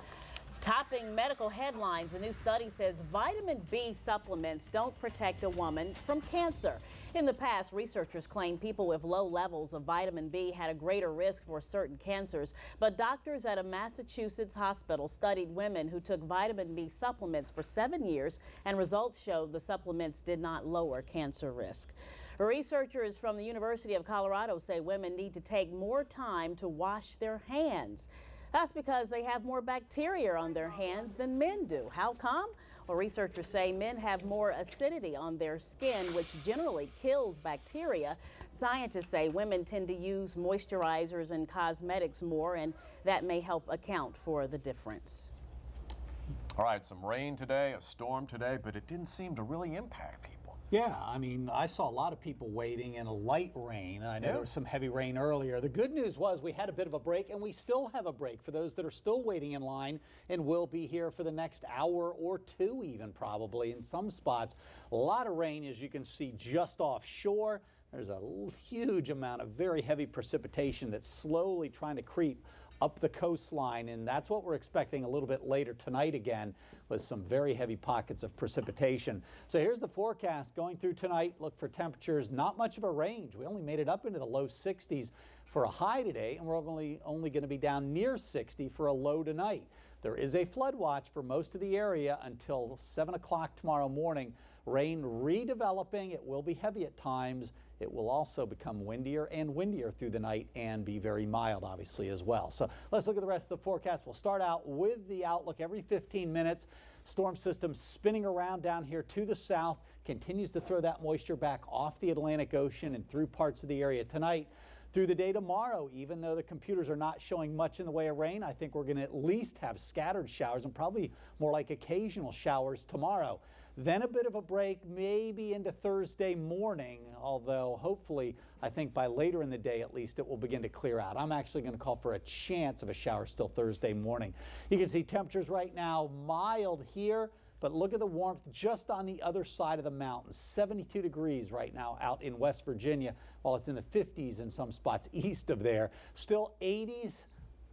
Topping medical headlines, a new study says vitamin B supplements don't protect a woman from cancer. In the past, researchers claimed people with low levels of vitamin B had a greater risk for certain cancers, but doctors at a Massachusetts hospital studied women who took vitamin B supplements for 7 years, and results showed the supplements did not lower cancer risk. Researchers from the University of Colorado say women need to take more time to wash their hands. That's because they have more bacteria on their hands than men do. How come? Well, researchers say men have more acidity on their skin, which generally kills bacteria. Scientists say women tend to use moisturizers and cosmetics more, and that may help account for the difference. All right, some rain today, a storm today, but it didn't seem to really impact people. Yeah, I mean, I saw a lot of people waiting in a light rain, and I know there was some heavy rain earlier. The good news was we had a bit of a break, and we still have a break for those that are still waiting in line and will be here for the next hour or two even, probably, in some spots. A lot of rain, as you can see, just offshore. There's a huge amount of very heavy precipitation that's slowly trying to creep up the coastline, and that's what we're expecting a little bit later tonight again, with some very heavy pockets of precipitation. So here's the forecast going through tonight. Look for temperatures, not much of a range. We only made it up into the low 60s for a high today, and we're only going to be down near 60 for a low tonight. There is a flood watch for most of the area until 7 o'clock tomorrow morning. Rain redeveloping. It will be heavy at times. It will also become windier and windier through the night and be very mild, obviously, as well. So let's look at the rest of the forecast. We'll start out with the outlook every 15 minutes. Storm system spinning around down here to the south, continues to throw that moisture back off the Atlantic Ocean and through parts of the area tonight. Through the day tomorrow, even though the computers are not showing much in the way of rain, I think we're going to at least have scattered showers and probably more like occasional showers tomorrow. Then a bit of a break, maybe into Thursday morning, although hopefully I think by later in the day at least it will begin to clear out. I'm actually going to call for a chance of a shower still Thursday morning. You can see temperatures right now mild here, but look at the warmth just on the other side of the mountains. 72 degrees right now out in West Virginia, while it's in the 50s in some spots east of there. Still 80s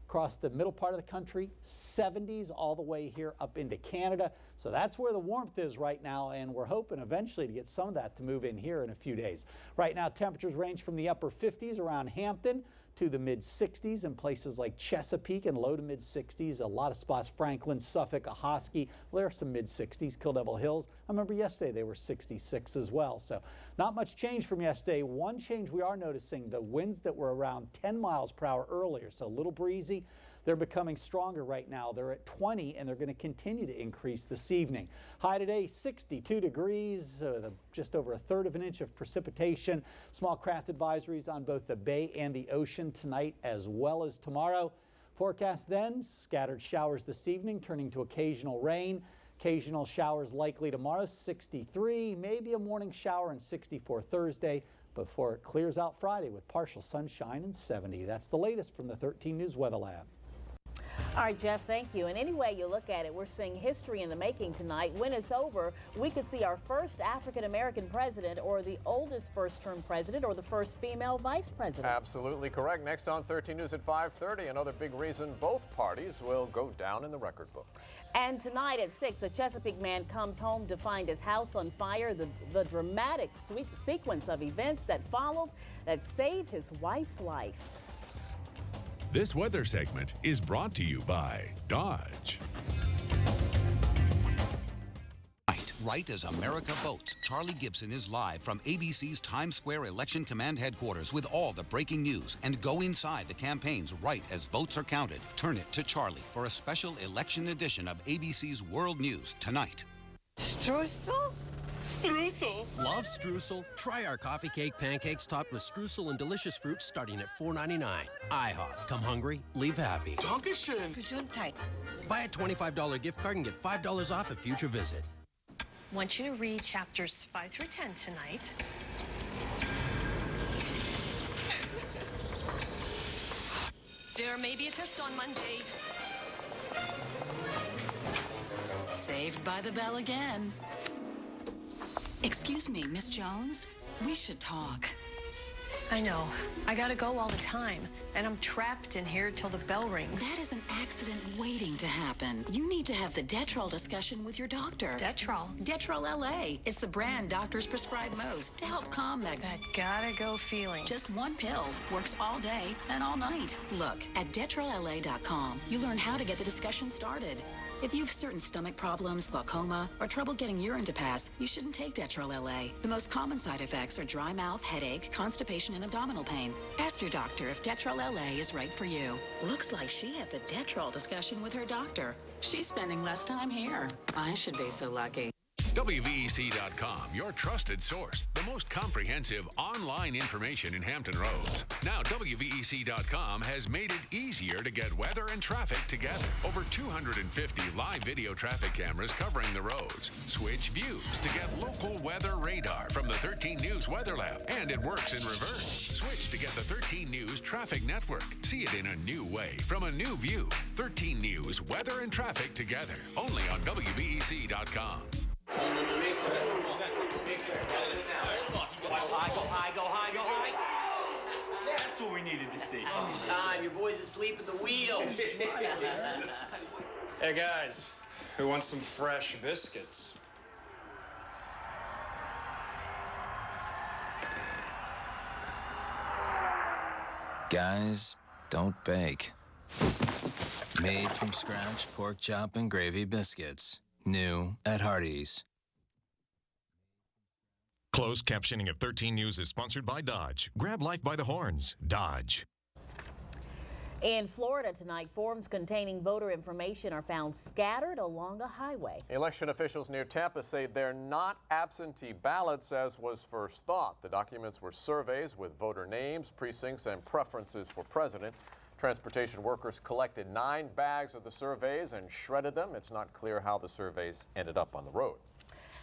across the middle part of the country, 70s all the way here up into Canada. So that's where the warmth is right now, and we're hoping eventually to get some of that to move in here in a few days. Right now, temperatures range from the upper 50s around Hampton to the mid-60s in places like Chesapeake and low to mid-60s. A lot of spots, Franklin, Suffolk, Ahoskie, well, there are some mid-60s, Kill Devil Hills. I remember yesterday they were 66 as well. So not much change from yesterday. One change we are noticing, the winds that were around 10 miles per hour earlier, so a little breezy. They're becoming stronger right now. They're at 20, and they're going to continue to increase this evening. High today, 62 degrees, just over a third of an inch of precipitation. Small craft advisories on both the bay and the ocean tonight as well as tomorrow. Forecast then, scattered showers this evening, turning to occasional rain. Occasional showers likely tomorrow, 63, maybe a morning shower and 64 Thursday, before it clears out Friday with partial sunshine and 70. That's the latest from the 13 News Weather Lab. All right, Jeff, thank you. And any way you look at it, we're seeing history in the making tonight. When it's over, we could see our first African-American president, or the oldest first-term president, or the first female vice president. Absolutely correct. Next on 13 News at 5:30, another big reason both parties will go down in the record books. And tonight at 6, a Chesapeake man comes home to find his house on fire. The dramatic sequence of events that followed that saved his wife's life. This weather segment is brought to you by Dodge. Right as America votes, Charlie Gibson is live from ABC's Times Square Election Command Headquarters with all the breaking news. And go inside the campaigns right as votes are counted. Turn it to Charlie for a special election edition of ABC's World News tonight. Streusel? Streusel? Love streusel? Try our coffee cake pancakes topped with streusel and delicious fruit starting at $4.99. IHOP. Come hungry, leave happy. Dankeschön. Gesundheit. Buy a $25 gift card and get $5 off a future visit. Want you to read chapters 5 through 10 tonight. There may be a test on Monday. Saved by the bell again. Excuse me, Miss Jones? We should talk. I know. I gotta go all the time, and I'm trapped in here till the bell rings. That is an accident waiting to happen. You need to have the Detrol discussion with your doctor. Detrol? Detrol LA. It's the brand doctors prescribe most to help calm that gotta go feeling. Just one pill. Works all day and all night. Look, at DetrolLA.com, you learn how to get the discussion started. If you have certain stomach problems, glaucoma, or trouble getting urine to pass, you shouldn't take Detrol LA. The most common side effects are dry mouth, headache, constipation, and abdominal pain. Ask your doctor if Detrol LA is right for you. Looks like she had the Detrol discussion with her doctor. She's spending less time here. I should be so lucky. WVEC.com, your trusted source, the most comprehensive online information in Hampton Roads. Now, WVEC.com has made it easier to get weather and traffic together. Over 250 live video traffic cameras covering the roads. Switch views to get local weather radar from the 13 News Weather Lab, and it works in reverse. Switch to get the 13 News Traffic Network. See it in a new way from a new view. 13 News Weather and Traffic together, only on WVEC.com. Go high. That's what we needed to see. Time, your boy's asleep at the wheel. Hey guys, who wants some fresh biscuits? Guys, don't bake. Made from scratch pork chop and gravy biscuits. New at Hardee's. Closed captioning of 13 News is sponsored by Dodge. Grab life by the horns. Dodge. In Florida tonight, forms containing voter information are found scattered along a highway. Election officials near Tampa say they're not absentee ballots as was first thought. The documents were surveys with voter names, precincts, and preferences for president. Transportation workers collected 9 bags of the surveys and shredded them. It's not clear how the surveys ended up on the road.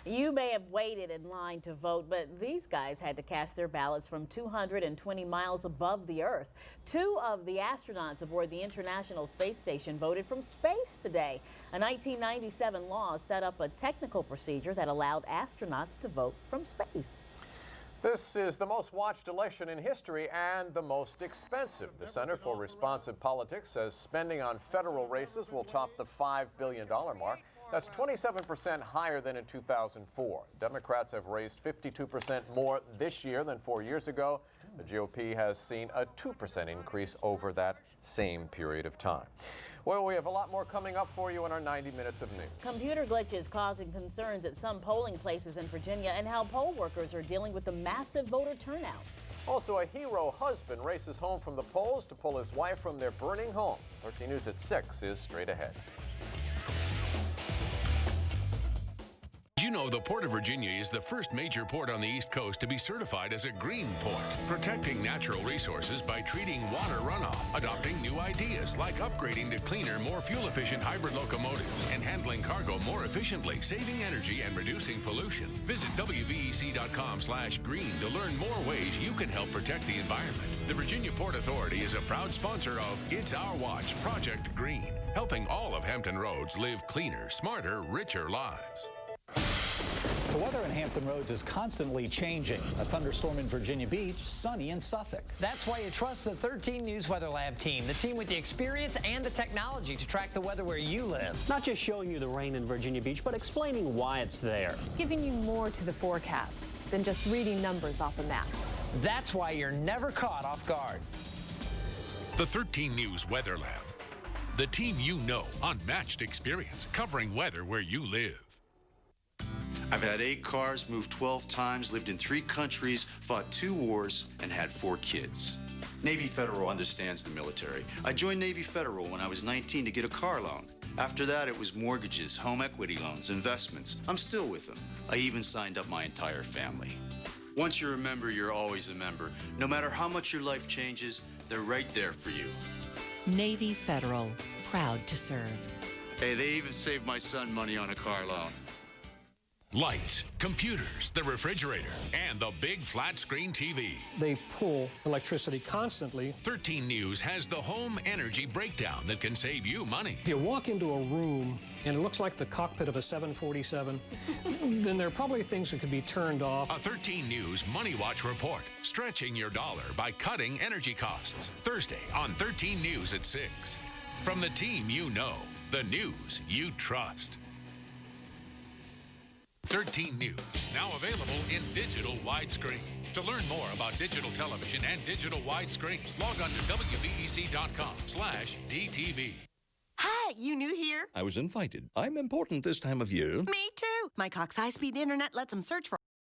You may have waited in line to vote, but these guys had to cast their ballots from 220 miles above the Earth. 2 of the astronauts aboard the International Space Station voted from space today. A 1997 law set up a technical procedure that allowed astronauts to vote from space. This is the most watched election in history and the most expensive. The Center for Responsive Politics says spending on federal races will top the $5 billion mark. That's 27% higher than in 2004. Democrats have raised 52% more this year than 4 years ago. The GOP has seen a 2% increase over that same period of time. Well, we have a lot more coming up for you in our 90 minutes of news. Computer glitches causing concerns at some polling places in Virginia, and how poll workers are dealing with the massive voter turnout. Also, a hero husband races home from the polls to pull his wife from their burning home. 13 News at 6 is straight ahead. You know, the Port of Virginia is the first major port on the East Coast to be certified as a green port, protecting natural resources by treating water runoff, adopting new ideas like upgrading to cleaner, more fuel-efficient hybrid locomotives, and handling cargo more efficiently, saving energy and reducing pollution. Visit WVEC.com/green to learn more ways you can help protect the environment. The Virginia Port Authority is a proud sponsor of It's Our Watch, Project Green, helping all of Hampton Roads live cleaner, smarter, richer lives. The weather in Hampton Roads is constantly changing. A thunderstorm in Virginia Beach, sunny in Suffolk. That's why you trust the 13 News Weather Lab team, the team with the experience and the technology to track the weather where you live. Not just showing you the rain in Virginia Beach, but explaining why it's there. Giving you more to the forecast than just reading numbers off a map. That's why you're never caught off guard. The 13 News Weather Lab, the team you know, unmatched experience, covering weather where you live. I've had 8 cars, moved 12 times, lived in 3 countries, fought 2 wars, and had 4 kids. Navy Federal understands the military. I joined Navy Federal when I was 19 to get a car loan. After that, it was mortgages, home equity loans, investments. I'm still with them. I even signed up my entire family. Once you're a member, you're always a member. No matter how much your life changes, they're right there for you. Navy Federal, proud to serve. Hey, they even saved my son money on a car loan. Lights, computers, the refrigerator, and the big flat screen TV. They pull electricity constantly. 13 News has the home energy breakdown that can save you money. If you walk into a room and it looks like the cockpit of a 747, then there are probably things that could be turned off. A 13 News Money Watch report, stretching your dollar by cutting energy costs. Thursday on 13 News at 6. From the team you know, the news you trust. 13 News, now available in digital widescreen. To learn more about digital television and digital widescreen, log on to WVEC.com/DTV. Hi, you new here? I was invited. I'm important this time of year. Me too. My Cox high-speed internet lets them search for